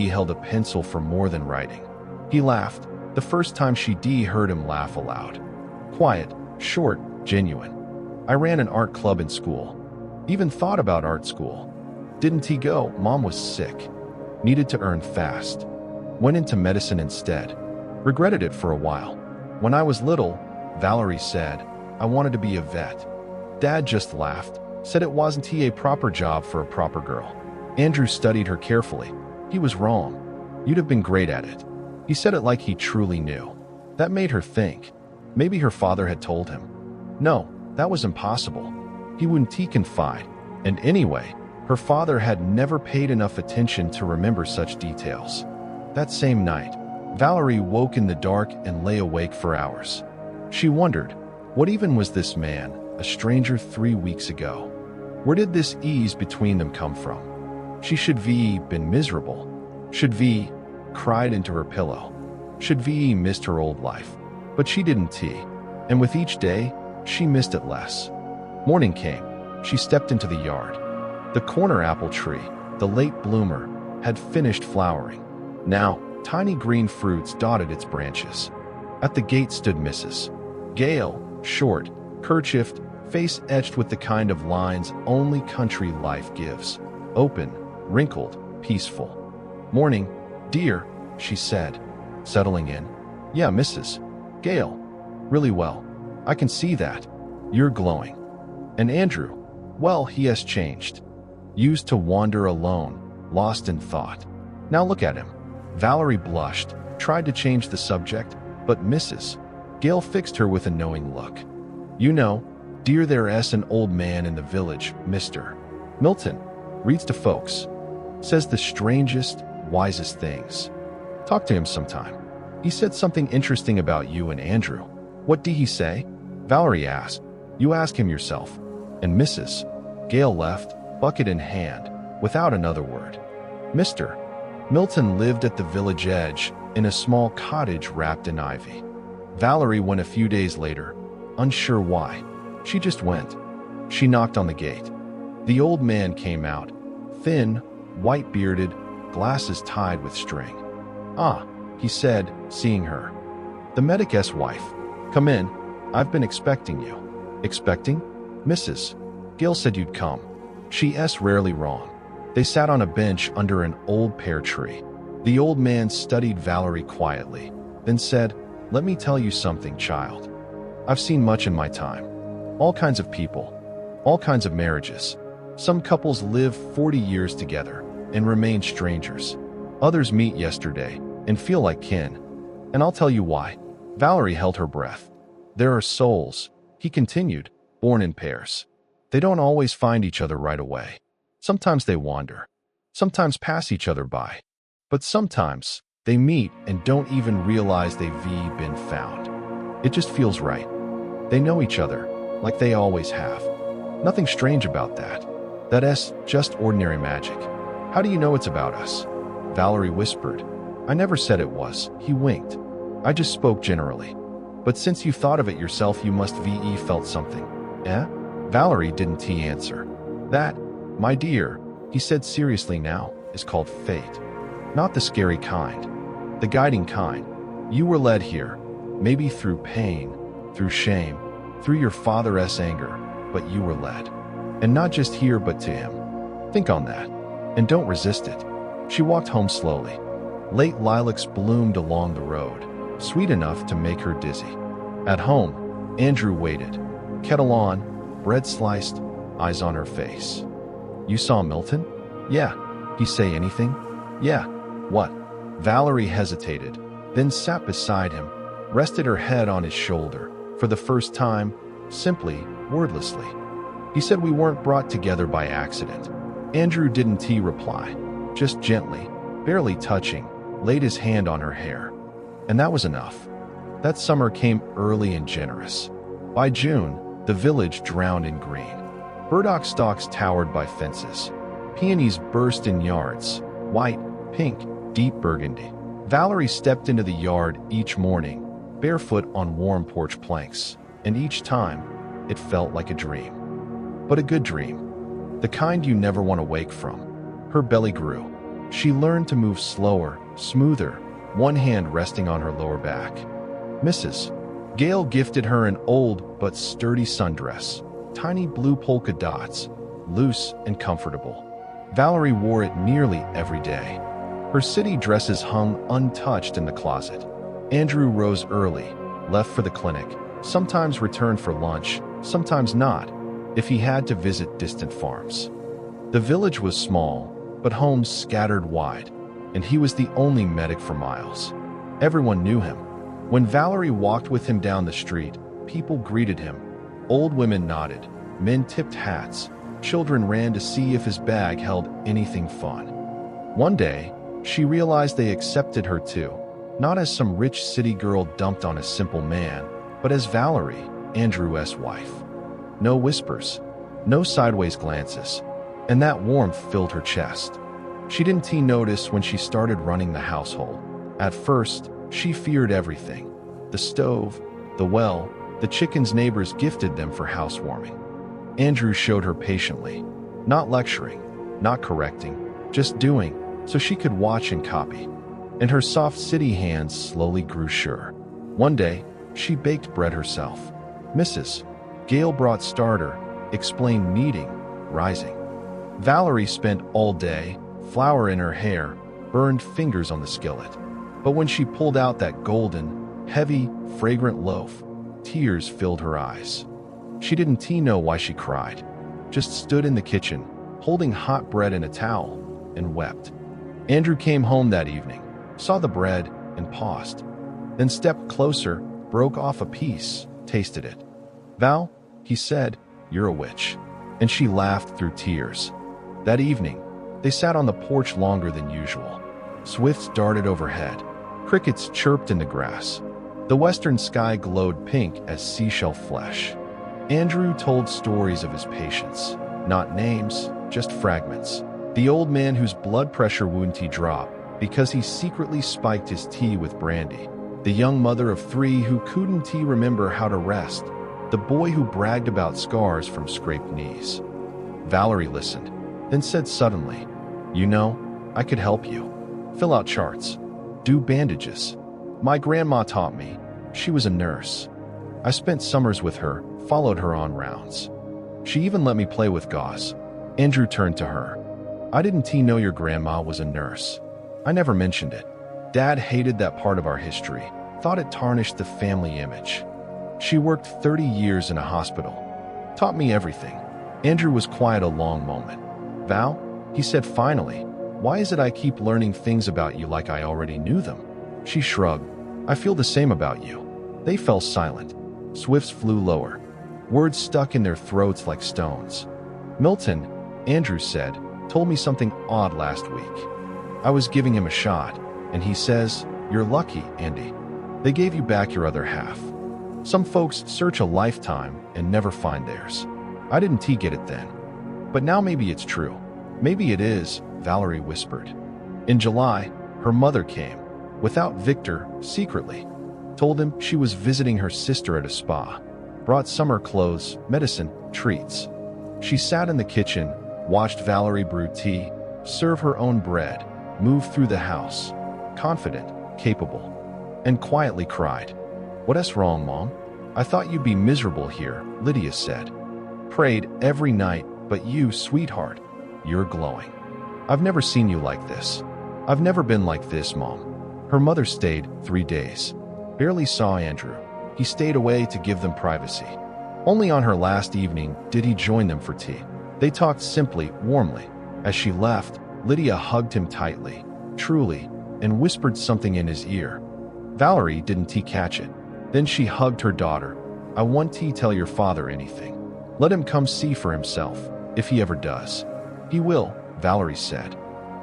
held a pencil for more than writing." He laughed, the first time she heard him laugh aloud. Quiet, short, genuine. "I ran an art club in school. Even thought about art school. Didn't go, Mom was sick. Needed to earn fast. Went into medicine instead. Regretted it for a while. When I was little," Valerie said, "I wanted to be a vet. Dad just laughed, said it wasn't a proper job for a proper girl." Andrew studied her carefully. He was wrong. "You'd have been great at it." He said it like he truly knew. That made her think. Maybe her father had told him. No, that was impossible. He wouldn't confide. And anyway, her father had never paid enough attention to remember such details. That same night, Valerie woke in the dark and lay awake for hours. She wondered, what even was this man, a stranger 3 weeks ago? Where did this ease between them come from? She should been miserable. Should cried into her pillow. Should missed her old life. But she didn't and with each day, she missed it less. Morning came. She stepped into the yard. The corner apple tree, the late bloomer, had finished flowering. Now, tiny green fruits dotted its branches. At the gate stood Mrs. Gale, short, kerchiefed, face etched with the kind of lines only country life gives. Open, wrinkled, peaceful. "Morning, dear," she said, settling in. "Yeah, Mrs. Gale. Really well. I can see that. You're glowing. And Andrew, well, he has changed. Used to wander alone, lost in thought. Now look at him." Valerie blushed, tried to change the subject, but Mrs. Gale fixed her with a knowing look. "You know, dear, there's an old man in the village, Mr. Milton, reads to folks. Says the strangest, wisest things. Talk to him sometime. He said something interesting about you and Andrew." "What did he say?" Valerie asked. "You ask him yourself." And Mrs. Gale left, bucket in hand, without another word. Mr. Milton lived at the village edge, in a small cottage wrapped in ivy. Valerie went a few days later, unsure why. She just went. She knocked on the gate. The old man came out, thin, white-bearded, glasses tied with string. "Ah," he said, seeing her. "The medic's wife. Come in. I've been expecting you." "Expecting?" "Mrs. Gale said you'd come. She's rarely wrong." They sat on a bench under an old pear tree. The old man studied Valerie quietly, then said, "Let me tell you something, child. I've seen much in my time. All kinds of people, all kinds of marriages. Some couples live 40 years together and remain strangers. Others meet yesterday and feel like kin. And I'll tell you why." Valerie held her breath. "There are souls," he continued, "born in pairs. They don't always find each other right away. Sometimes they wander. Sometimes pass each other by. But sometimes they meet and don't even realize they've been found. It just feels right. They know each other, like they always have. Nothing strange about that. That's just ordinary magic." "How do you know it's about us?" Valerie whispered. "I never said it was," he winked. "I just spoke generally. But since you thought of it yourself, you must have felt something. Eh?" Valerie didn't answer. "That, my dear," he said seriously now, "is called fate. Not the scary kind. The guiding kind. You were led here, maybe through pain, through shame, through your father's anger, but you were led. And not just here, but to him. Think on that. And don't resist it." She walked home slowly. Late lilacs bloomed along the road, sweet enough to make her dizzy. At home, Andrew waited. Kettle on, bread sliced, eyes on her face. "You saw Milton?" "Yeah." "He say anything?" "Yeah." "What?" Valerie hesitated, then sat beside him, rested her head on his shoulder, for the first time, simply, wordlessly. "He said we weren't brought together by accident." Andrew didn't reply, just gently, barely touching, laid his hand on her hair. And that was enough. That summer came early and generous. By June, the village drowned in green. Burdock stalks towered by fences. Peonies burst in yards, white, pink, deep burgundy. Valerie stepped into the yard each morning, barefoot on warm porch planks, and each time, it felt like a dream. But a good dream. The kind you never want to wake from. Her belly grew. She learned to move slower, smoother, one hand resting on her lower back. Mrs. Gale gifted her an old but sturdy sundress, tiny blue polka dots, loose and comfortable. Valerie wore it nearly every day. Her city dresses hung untouched in the closet. Andrew rose early, left for the clinic, sometimes returned for lunch, sometimes not, if he had to visit distant farms. The village was small, but homes scattered wide, and he was the only medic for miles. Everyone knew him. When Valerie walked with him down the street, people greeted him. Old women nodded, men tipped hats, children ran to see if his bag held anything fun. One day, she realized they accepted her too, not as some rich city girl dumped on a simple man, but as Valerie, Andrew's wife. No whispers, no sideways glances, and that warmth filled her chest. She didn't notice when she started running the household. At first, she feared everything. The stove, the well, the chickens neighbors gifted them for housewarming. Andrew showed her patiently, not lecturing, not correcting, just doing, so she could watch and copy. And her soft city hands slowly grew sure. One day, she baked bread herself. Mrs. Gail brought starter, explained kneading, rising. Valerie spent all day, flour in her hair, burned fingers on the skillet. But when she pulled out that golden, heavy, fragrant loaf, tears filled her eyes. She didn't know why she cried, just stood in the kitchen, holding hot bread in a towel, and wept. Andrew came home that evening, saw the bread, and paused. Then stepped closer, broke off a piece, tasted it. "Val," he said, "you're a witch." And she laughed through tears. That evening, they sat on the porch longer than usual. Swifts darted overhead. Crickets chirped in the grass. The western sky glowed pink as seashell flesh. Andrew told stories of his patients. Not names, just fragments. The old man whose blood pressure wouldn't drop because he secretly spiked his tea with brandy. The young mother of 3 who couldn't remember how to rest. The boy who bragged about scars from scraped knees. Valerie listened, then said suddenly, "You know, I could help you. Fill out charts. Do bandages. My grandma taught me. She was a nurse. I spent summers with her, followed her on rounds. She even let me play with gauze." Andrew turned to her. "I didn't know your grandma was a nurse. I never mentioned it. Dad hated that part of our history, thought it tarnished the family image. She worked 30 years in a hospital. Taught me everything." Andrew was quiet a long moment. "Val," he said finally, "why is it I keep learning things about you like I already knew them?" She shrugged. "I feel the same about you." They fell silent. Swifts flew lower. Words stuck in their throats like stones. "Milton," Andrew said, "told me something odd last week. I was giving him a shot, and he says, 'You're lucky, Andy. They gave you back your other half.' Some folks search a lifetime and never find theirs. I didn't get it then. But now maybe it's true. Maybe it is," Valerie whispered. In July, her mother came, without Victor, secretly. Told him she was visiting her sister at a spa. Brought summer clothes, medicine, treats. She sat in the kitchen, watched Valerie brew tea, serve her own bread, move through the house, confident, capable, and quietly cried. "What's wrong, Mom? I thought you'd be miserable here," Lydia said. "Prayed every night, but you, sweetheart, you're glowing. I've never seen you like this. I've never been like this, Mom." Her mother stayed 3 days. Barely saw Andrew. He stayed away to give them privacy. Only on her last evening did he join them for tea. They talked simply, warmly. As she left, Lydia hugged him tightly, truly, and whispered something in his ear. Valerie didn't catch it. Then she hugged her daughter. "I want to tell your father anything. Let him come see for himself, if he ever does." "He will," Valerie said.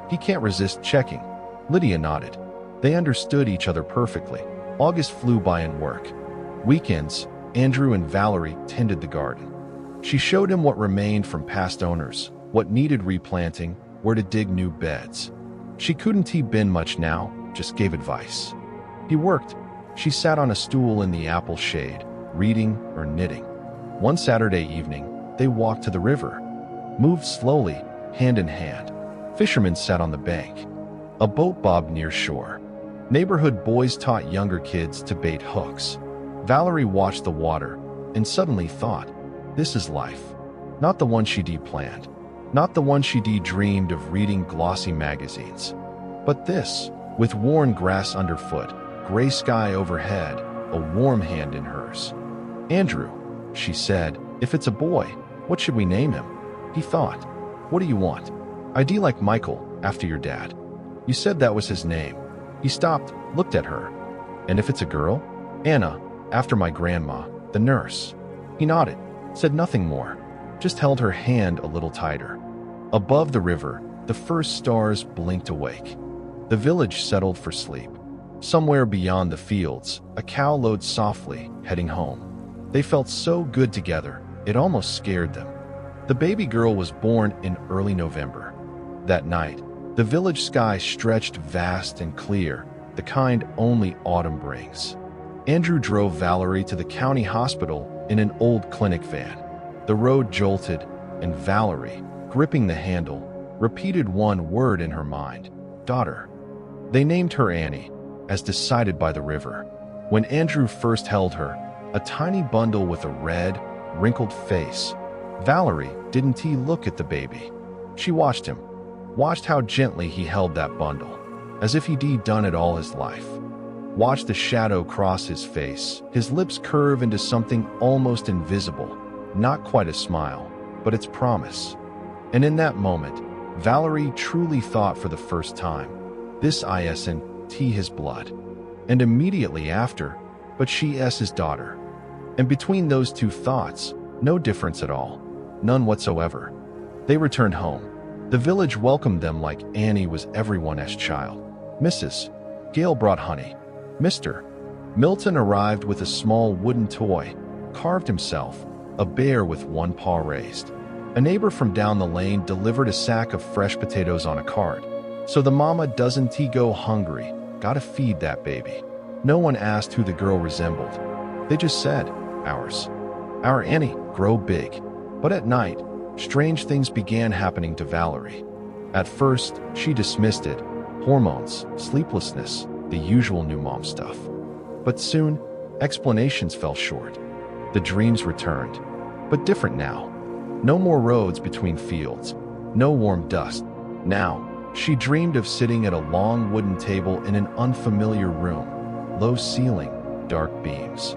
"He can't resist checking." Lydia nodded. They understood each other perfectly. August flew by in work. Weekends, Andrew and Valerie tended the garden. She showed him what remained from past owners, what needed replanting, where to dig new beds. She couldn't bend much now, just gave advice. He worked. She sat on a stool in the apple shade, reading or knitting. One Saturday evening, they walked to the river. Moved slowly, hand in hand. Fishermen sat on the bank. A boat bobbed near shore. Neighborhood boys taught younger kids to bait hooks. Valerie watched the water and suddenly thought, this is life. Not the one she'd planned. Not the one she'd dreamed of reading glossy magazines. But this, with worn grass underfoot, gray sky overhead, a warm hand in hers. "Andrew," she said, "if it's a boy, what should we name him?" He thought, "What do you want?" "I'd like Michael, after your dad. You said that was his name." He stopped, looked at her. "And if it's a girl?" "Anna, after my grandma, the nurse." He nodded, said nothing more, just held her hand a little tighter. Above the river, the first stars blinked awake. The village settled for sleep. Somewhere beyond the fields, a cow lowed softly, heading home. They felt so good together, it almost scared them. The baby girl was born in early November. That night, the village sky stretched vast and clear, the kind only autumn brings. Andrew drove Valerie to the county hospital in an old clinic van. The road jolted, and Valerie, gripping the handle, repeated one word in her mind, "Daughter." They named her Annie, as decided by the river. When Andrew first held her, a tiny bundle with a red, wrinkled face. Valerie, didn't he look at the baby? She watched him, watched how gently he held that bundle, as if he'd done it all his life. Watched the shadow cross his face, his lips curve into something almost invisible, not quite a smile, but its promise. And in that moment, Valerie truly thought for the first time, this isn't his blood. And immediately after, but she's his daughter. And between those two thoughts, no difference at all, none whatsoever. They returned home. The village welcomed them like Annie was everyone's child. Mrs. Gale brought honey. Mr. Milton arrived with a small wooden toy, carved himself, a bear with one paw raised. A neighbor from down the lane delivered a sack of fresh potatoes on a cart. So the mama doesn't go hungry, gotta feed that baby. No one asked who the girl resembled. They just said, ours. Our Annie, grow big. But at night, strange things began happening to Valerie. At first, she dismissed it. Hormones, sleeplessness, the usual new mom stuff. But soon, explanations fell short. The dreams returned, but different now. No more roads between fields, no warm dust. Now, she dreamed of sitting at a long wooden table in an unfamiliar room, low ceiling, dark beams.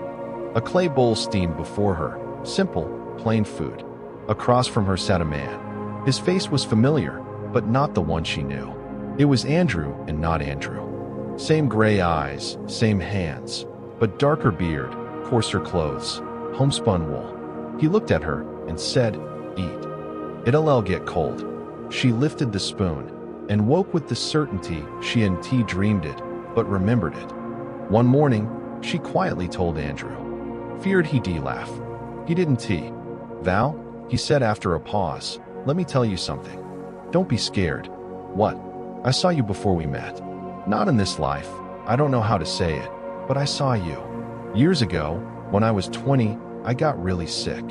A clay bowl steamed before her, simple, plain food. Across from her sat a man. His face was familiar, but not the one she knew. It was Andrew and not Andrew. Same gray eyes, same hands, but darker beard, coarser clothes, homespun wool. He looked at her and said, eat. It'll get cold. She lifted the spoon and woke with the certainty she hadn't dreamed it, but remembered it. One morning, she quietly told Andrew. Feared he'd laugh. He didn't. Val, he said after a pause, let me tell you something. Don't be scared. What? I saw you before we met. Not in this life, I don't know how to say it, but I saw you. Years ago, when I was 20, I got really sick.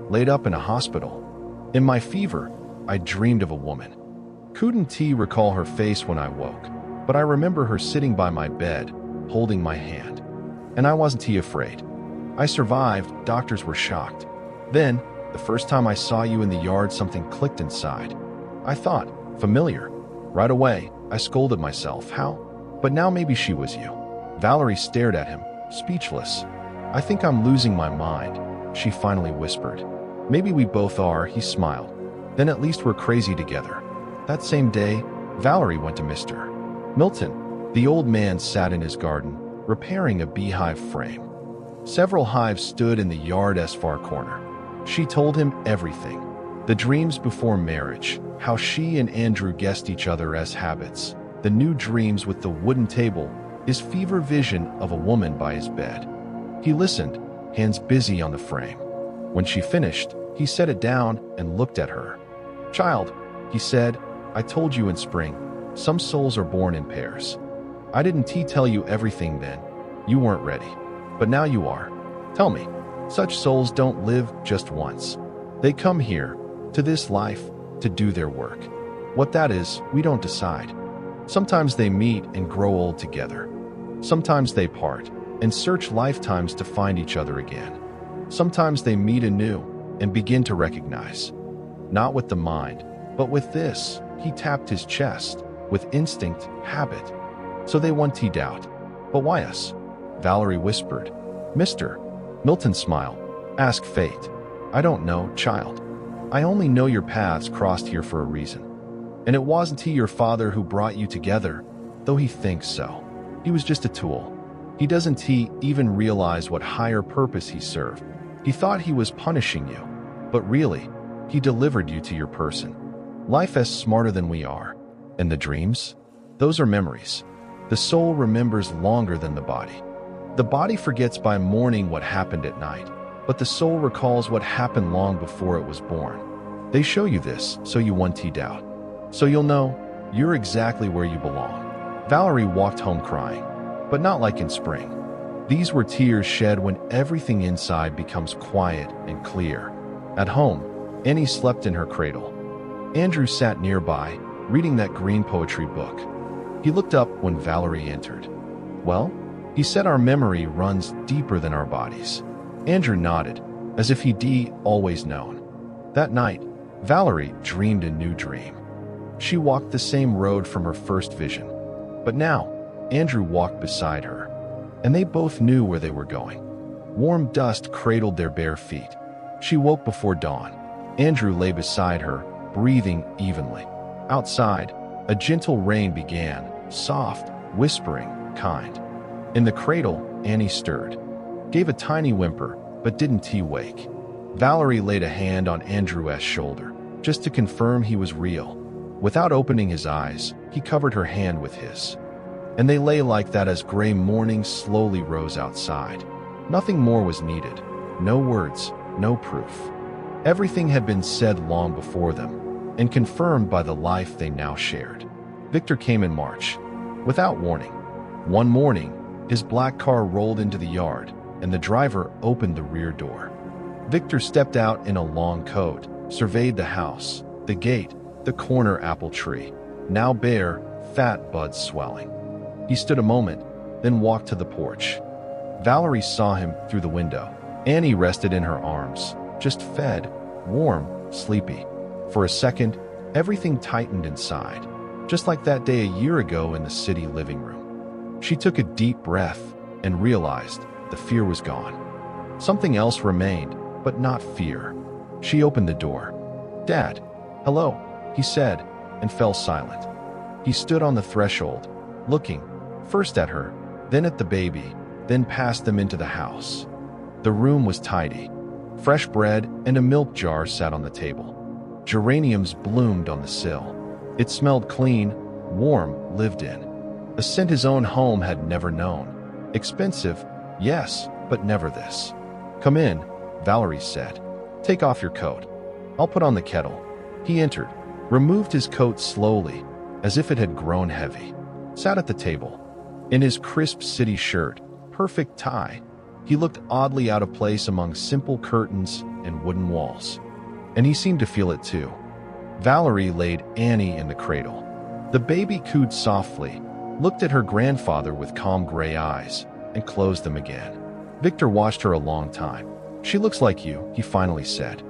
Laid up in a hospital. In my fever, I dreamed of a woman. Couldn't recall her face when I woke, but I remember her sitting by my bed, holding my hand. And I wasn't afraid. I survived, doctors were shocked. Then, the first time I saw you in the yard, something clicked inside. I thought, familiar. Right away, I scolded myself, how? But now maybe she was you. Valerie stared at him, speechless. I think I'm losing my mind, she finally whispered. Maybe we both are, he smiled. Then at least we're crazy together. That same day, Valerie went to Mr. Milton. The old man sat in his garden, repairing a beehive frame. Several hives stood in the yard's far corner. She told him everything. The dreams before marriage, how she and Andrew guessed each other as habits, the new dreams with the wooden table, his fever vision of a woman by his bed. He listened, hands busy on the frame. When she finished, he set it down and looked at her. Child, he said, I told you in spring, some souls are born in pairs. I didn't tell you everything then. You weren't ready. But now you are. Tell me, such souls don't live just once. They come here, to this life, to do their work. What that is, we don't decide. Sometimes they meet and grow old together. Sometimes they part and search lifetimes to find each other again. Sometimes they meet anew and begin to recognize. Not with the mind, but with this, he tapped his chest, with instinct, habit. So they want doubt. But why us? Valerie whispered. Mr. Milton smiled. Ask fate. I don't know, child. I only know your paths crossed here for a reason. And it wasn't he your father who brought you together, though he thinks so. He was just a tool. He doesn't even realize what higher purpose he served. He thought he was punishing you, but really, he delivered you to your person. Life is smarter than we are. And the dreams? Those are memories. The soul remembers longer than the body. The body forgets by morning what happened at night, but the soul recalls what happened long before it was born. They show you this so you won't doubt. So you'll know you're exactly where you belong. Valerie walked home crying, but not like in spring. These were tears shed when everything inside becomes quiet and clear. At home, Annie slept in her cradle. Andrew sat nearby, reading that green poetry book. He looked up when Valerie entered. Well, he said our memory runs deeper than our bodies. Andrew nodded. as if he'd always known. That night, Valerie dreamed a new dream. She walked the same road from her first vision. But now, Andrew walked beside her, and they both knew where they were going. Warm dust cradled their bare feet. She woke before dawn. Andrew lay beside her, breathing evenly. Outside, a gentle rain began, soft, whispering, kind. In the cradle, Annie stirred, gave a tiny whimper, but didn't he wake? Valerie laid a hand on Andrew's shoulder, just to confirm he was real. Without opening his eyes, he covered her hand with his. And they lay like that as gray morning slowly rose outside. Nothing more was needed. No words, no proof. Everything had been said long before them, and confirmed by the life they now shared. Victor came in March, without warning. One morning, his black car rolled into the yard, and the driver opened the rear door. Victor stepped out in a long coat, surveyed the house, the gate, the corner apple tree, now bare, fat buds swelling. He stood a moment, then walked to the porch. Valerie saw him through the window. Annie rested in her arms, just fed, warm, sleepy. For a second, everything tightened inside, just like that day a year ago in the city living room. She took a deep breath and realized the fear was gone. Something else remained, but not fear. She opened the door. "Dad, hello," he said, and fell silent. He stood on the threshold, looking, first at her, then at the baby, then past them into the house. The room was tidy. Fresh bread and a milk jar sat on the table. Geraniums bloomed on the sill. It smelled clean, warm, lived in. A scent his own home had never known. Expensive, yes, but never this. "Come in," Valerie said. "Take off your coat. I'll put on the kettle." He entered, removed his coat slowly, as if it had grown heavy. Sat at the table. In his crisp city shirt, perfect tie, he looked oddly out of place among simple curtains and wooden walls. And he seemed to feel it too. Valerie laid Annie in the cradle. The baby cooed softly, looked at her grandfather with calm gray eyes, and closed them again. Victor watched her a long time. "She looks like you," he finally said.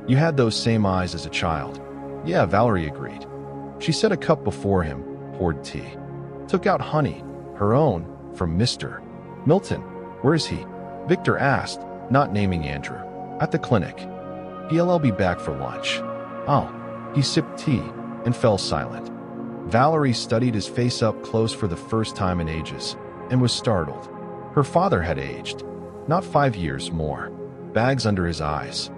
"You had those same eyes as a child." "Yeah," Valerie agreed. She set a cup before him, poured tea. Took out honey, her own, from Mr. Milton. "Where is he?" Victor asked, not naming Andrew. "At the clinic. He'll be back for lunch." "Oh." He sipped tea and fell silent. Valerie studied his face up close for the first time in ages and was startled. Her father had aged, not 5 years more. Bags under his eyes.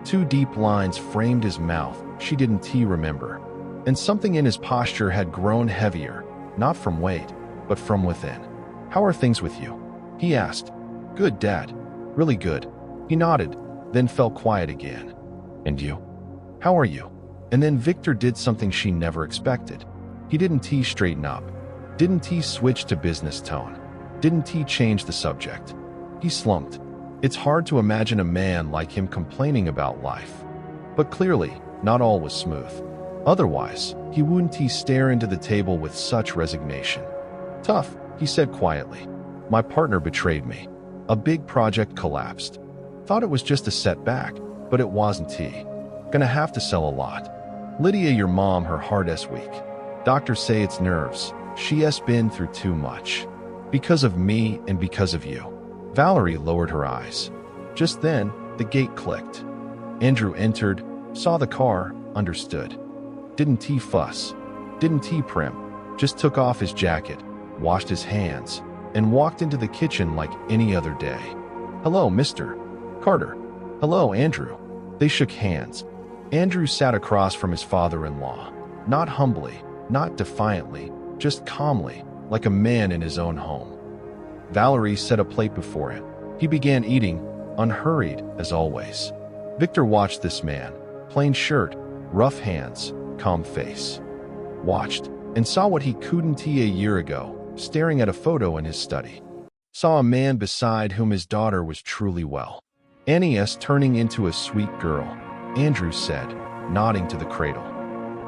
2 deep lines framed his mouth she didn't remember. And something in his posture had grown heavier, not from weight, but from within. "How are things with you?" he asked. "Good, Dad. Really good." He nodded, then fell quiet again. "And you? How are you?" And then Victor did something she never expected. He didn't straighten up. Didn't switch to business tone. Didn't change the subject. He slumped. It's hard to imagine a man like him complaining about life. But clearly, not all was smooth. Otherwise, he wouldn't stare into the table with such resignation. "Tough," he said quietly. "My partner betrayed me. A big project collapsed. Thought it was just a setback, but it wasn't. Gonna have to sell a lot. Lydia, your mom, her heart's weak. Doctors say it's nerves. She's been through too much. Because of me and because of you." Valerie lowered her eyes. Just then, the gate clicked. Andrew entered, saw the car, understood. Didn't fuss. Didn't prim. Just took off his jacket, washed his hands, and walked into the kitchen like any other day. "Hello, Mr. Carter." "Hello, Andrew." They shook hands. Andrew sat across from his father-in-law, not humbly, not defiantly, just calmly, like a man in his own home. Valerie set a plate before him. He began eating, unhurried as always. Victor watched this man, plain shirt, rough hands, calm face. Watched, and saw what he couldn't a year ago, staring at a photo in his study. Saw a man beside whom his daughter was truly well. Annie's turning into a sweet girl, Andrew said, nodding to the cradle.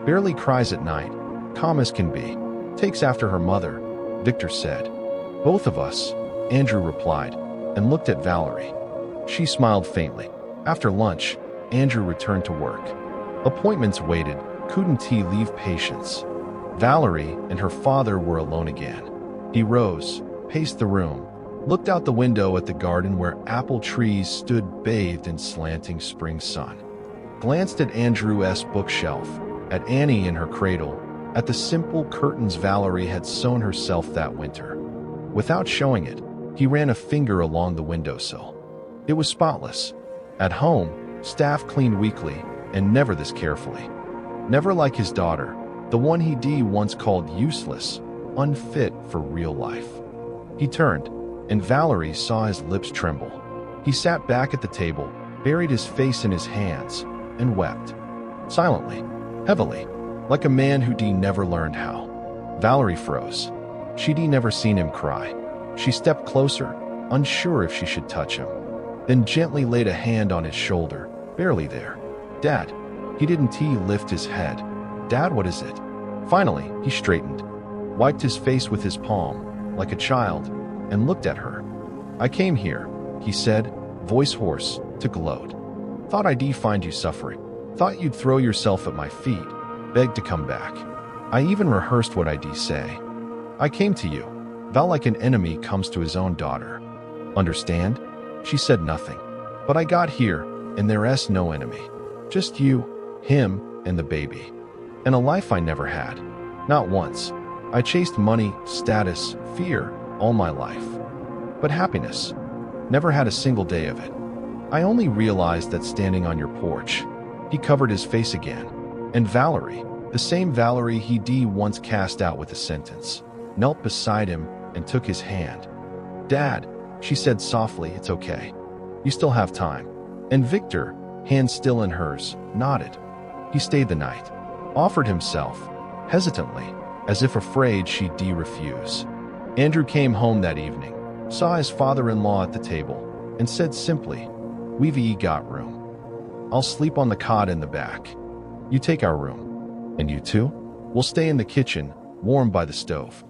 Barely cries at night, calm as can be. Takes after her mother, Victor said. "Both of us," Andrew replied, and looked at Valerie. She smiled faintly. After lunch, Andrew returned to work. Appointments waited, couldn't he leave patients? Valerie and her father were alone again. He rose, paced the room, looked out the window at the garden where apple trees stood bathed in slanting spring sun, glanced at Andrew's bookshelf, at Annie in her cradle, at the simple curtains Valerie had sewn herself that winter. Without showing it, he ran a finger along the windowsill. It was spotless. At home, staff cleaned weekly, and never this carefully. Never like his daughter, the one he once called useless, unfit for real life. He turned, and Valerie saw his lips tremble. He sat back at the table, buried his face in his hands, and wept. Silently, heavily, like a man who never learned how. Valerie froze. She'd never seen him cry. She stepped closer, unsure if she should touch him, then gently laid a hand on his shoulder, barely there. "Dad." He didn't lift his head. "Dad, what is it?" Finally, he straightened, wiped his face with his palm, like a child, and looked at her. "I came here," he said, voice hoarse, to gloat. "Thought I'd find you suffering. Thought you'd throw yourself at my feet, beg to come back. I even rehearsed what I'd say. I came to you, Val, like an enemy comes to his own daughter. Understand?" She said nothing. "But I got here, and there's no enemy. Just you, him, and the baby. And a life I never had. Not once. I chased money, status, fear, all my life. But happiness. Never had a single day of it. I only realized that standing on your porch." He covered his face again. And Valerie, the same Valerie he once cast out with a sentence, knelt beside him and took his hand. "Dad," she said softly, "it's okay. You still have time." And Victor, hand still in hers, nodded. He stayed the night, offered himself, hesitantly, as if afraid she'd refuse. Andrew came home that evening, saw his father-in-law at the table, and said simply, "We've got room. I'll sleep on the cot in the back. You take our room. And you too? We'll stay in the kitchen, warm by the stove.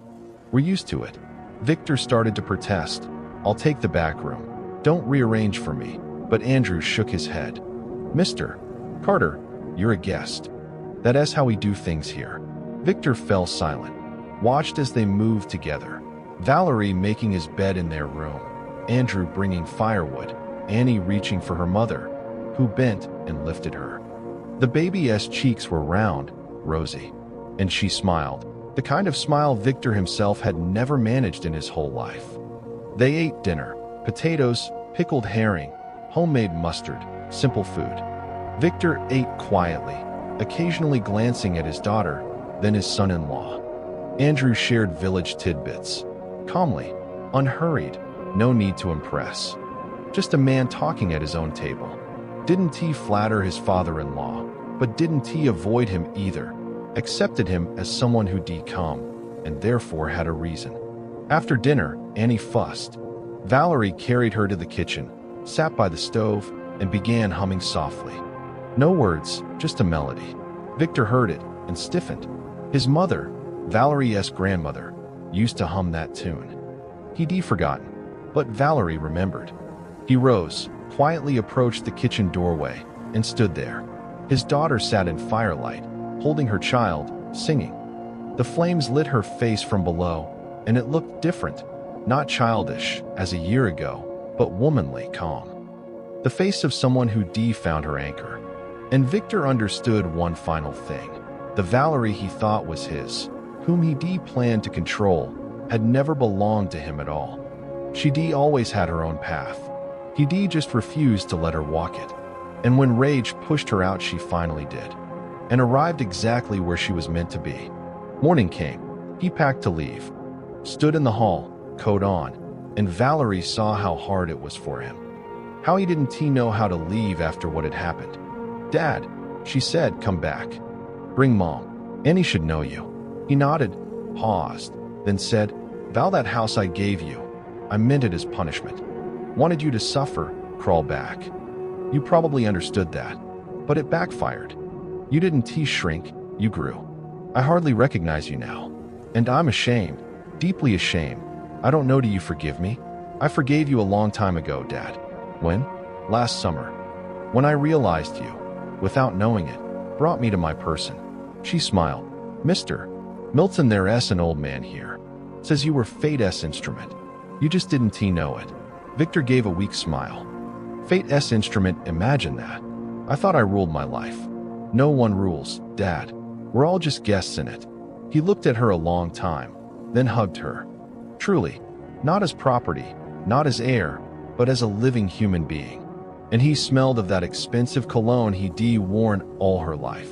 We're used to it." Victor started to protest. "I'll take the back room. Don't rearrange for me." But Andrew shook his head. "Mr. Carter, you're a guest. That's how we do things here." Victor fell silent, watched as they moved together. Valerie making his bed in their room, Andrew bringing firewood, Annie reaching for her mother, who bent and lifted her. The baby's cheeks were round, rosy, and she smiled, the kind of smile Victor himself had never managed in his whole life. They ate dinner, potatoes, pickled herring, homemade mustard, simple food. Victor ate quietly, occasionally glancing at his daughter, then his son-in-law. Andrew shared village tidbits, calmly, unhurried, no need to impress. Just a man talking at his own table. Didn't he flatter his father-in-law, but didn't he avoid him either, accepted him as someone who come, and therefore had a reason. After dinner, Annie fussed. Valerie carried her to the kitchen, sat by the stove, and began humming softly. No words, just a melody. Victor heard it and stiffened. His mother, Valerie's grandmother, used to hum that tune. He'd forgotten, but Valerie remembered. He rose, quietly approached the kitchen doorway, and stood there. His daughter sat in firelight, holding her child, singing. The flames lit her face from below, and it looked different, not childish, as a year ago, but womanly, calm. The face of someone who found her anchor. And Victor understood one final thing. The Valerie he thought was his, whom he planned to control, had never belonged to him at all. She always had her own path. He just refused to let her walk it. And when rage pushed her out, she finally did, and arrived exactly where she was meant to be. Morning came. He packed to leave. Stood in the hall, coat on, and Valerie saw how hard it was for him. How he didn't know how to leave after what had happened. "Dad," she said, "come back. Bring Mom. Annie should know you." He nodded, paused, then said, "Val, that house I gave you, I meant it as punishment. Wanted you to suffer, crawl back. You probably understood that, but it backfired. You didn't shrink, you grew. I hardly recognize you now. And I'm ashamed, deeply ashamed. I don't know, do you forgive me? I forgave you a long time ago, Dad." "When?" "Last summer. When I realized you, without knowing it, brought me to my person. She smiled. Mr. Milton, there's an old man here. Says you were Fate's instrument. You just didn't know it. Victor gave a weak smile. Fate's instrument, imagine that. I thought I ruled my life. No one rules, Dad. We're all just guests in it. He looked at her a long time, then hugged her. Truly, not as property, not as heir, but as a living human being. And he smelled of that expensive cologne he'd worn all her life.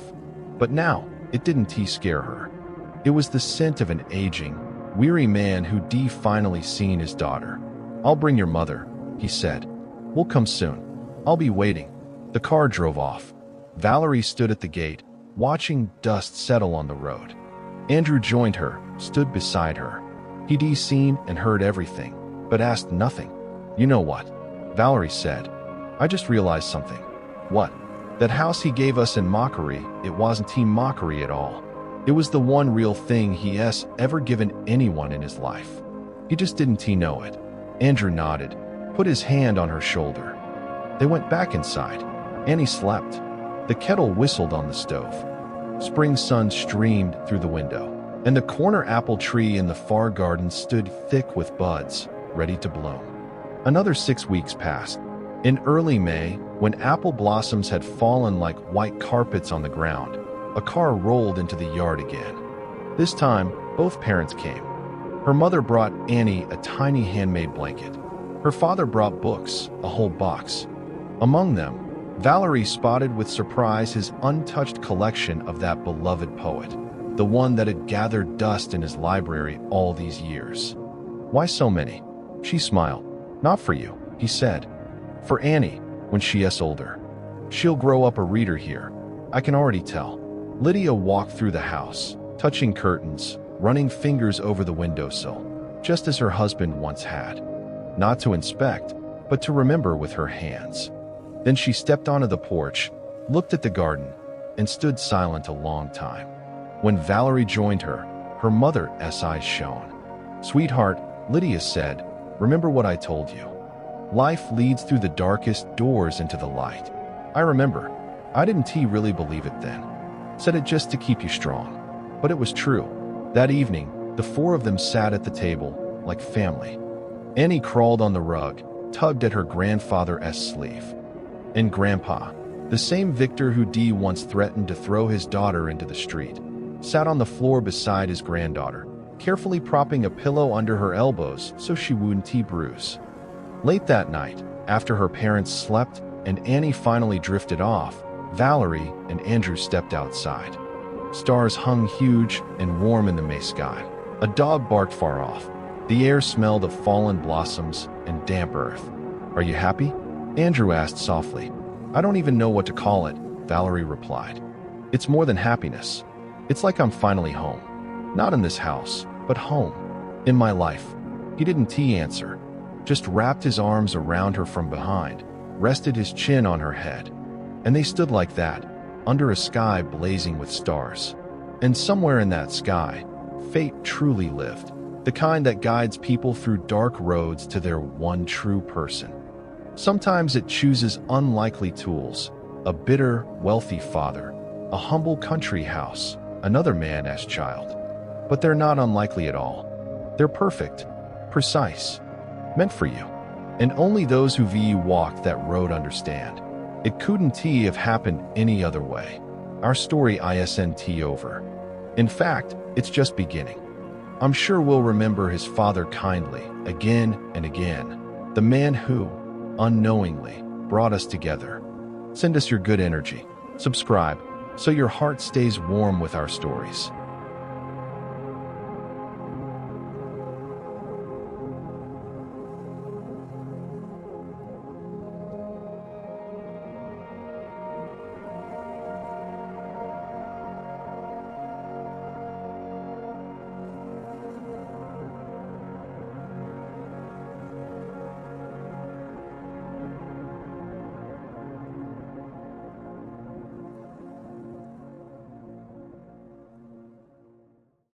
But now, it didn't scare her. It was the scent of an aging, weary man who'd finally seen his daughter. I'll bring your mother, he said. We'll come soon. I'll be waiting. The car drove off. Valerie stood at the gate, watching dust settle on the road. Andrew joined her, stood beside her. He'd seen and heard everything, but asked nothing. You know what? Valerie said. I just realized something. What? That house he gave us in mockery, it wasn't mockery at all. It was the one real thing he's ever given anyone in his life. He just didn't know it. Andrew nodded, put his hand on her shoulder. They went back inside. Annie slept. The kettle whistled on the stove. Spring sun streamed through the window, and the corner apple tree in the far garden stood thick with buds, ready to bloom. Another 6 weeks passed. In early May, when apple blossoms had fallen like white carpets on the ground, a car rolled into the yard again. This time, both parents came. Her mother brought Annie a tiny handmade blanket. Her father brought books, a whole box. Among them, Valerie spotted with surprise his untouched collection of that beloved poet, the one that had gathered dust in his library all these years. Why so many? She smiled. Not for you, he said. For Annie, when she gets older. She'll grow up a reader here. I can already tell. Lydia walked through the house, touching curtains, running fingers over the windowsill, just as her husband once had. Not to inspect, but to remember with her hands. Then she stepped onto the porch, looked at the garden, and stood silent a long time. When Valerie joined her, her mother's eyes shone. Sweetheart, Lydia said, remember what I told you. Life leads through the darkest doors into the light. I remember. I didn't really believe it then. Said it just to keep you strong. But it was true. That evening, the four of them sat at the table, like family. Annie crawled on the rug, tugged at her grandfather's sleeve. And Grandpa, the same Victor who once threatened to throw his daughter into the street, sat on the floor beside his granddaughter, carefully propping a pillow under her elbows so she wouldn't bruise. Late that night, after her parents slept and Annie finally drifted off, Valerie and Andrew stepped outside. Stars hung huge and warm in the May sky. A dog barked far off. The air smelled of fallen blossoms and damp earth. Are you happy? Andrew asked softly. I don't even know what to call it, Valerie replied. It's more than happiness. It's like I'm finally home. Not in this house, but home. In my life. He didn't answer. Just wrapped his arms around her from behind, rested his chin on her head. And they stood like that, under a sky blazing with stars. And somewhere in that sky, fate truly lived, the kind that guides people through dark roads to their one true person. Sometimes it chooses unlikely tools, a bitter, wealthy father, a humble country house, another man's child. But they're not unlikely at all. They're perfect, precise, meant for you. And only those who walked that road understand. It couldn't have happened any other way. Our story isn't over. In fact, it's just beginning. I'm sure we'll remember his father kindly, again and again. The man who, unknowingly, brought us together. Send us your good energy. Subscribe, so your heart stays warm with our stories.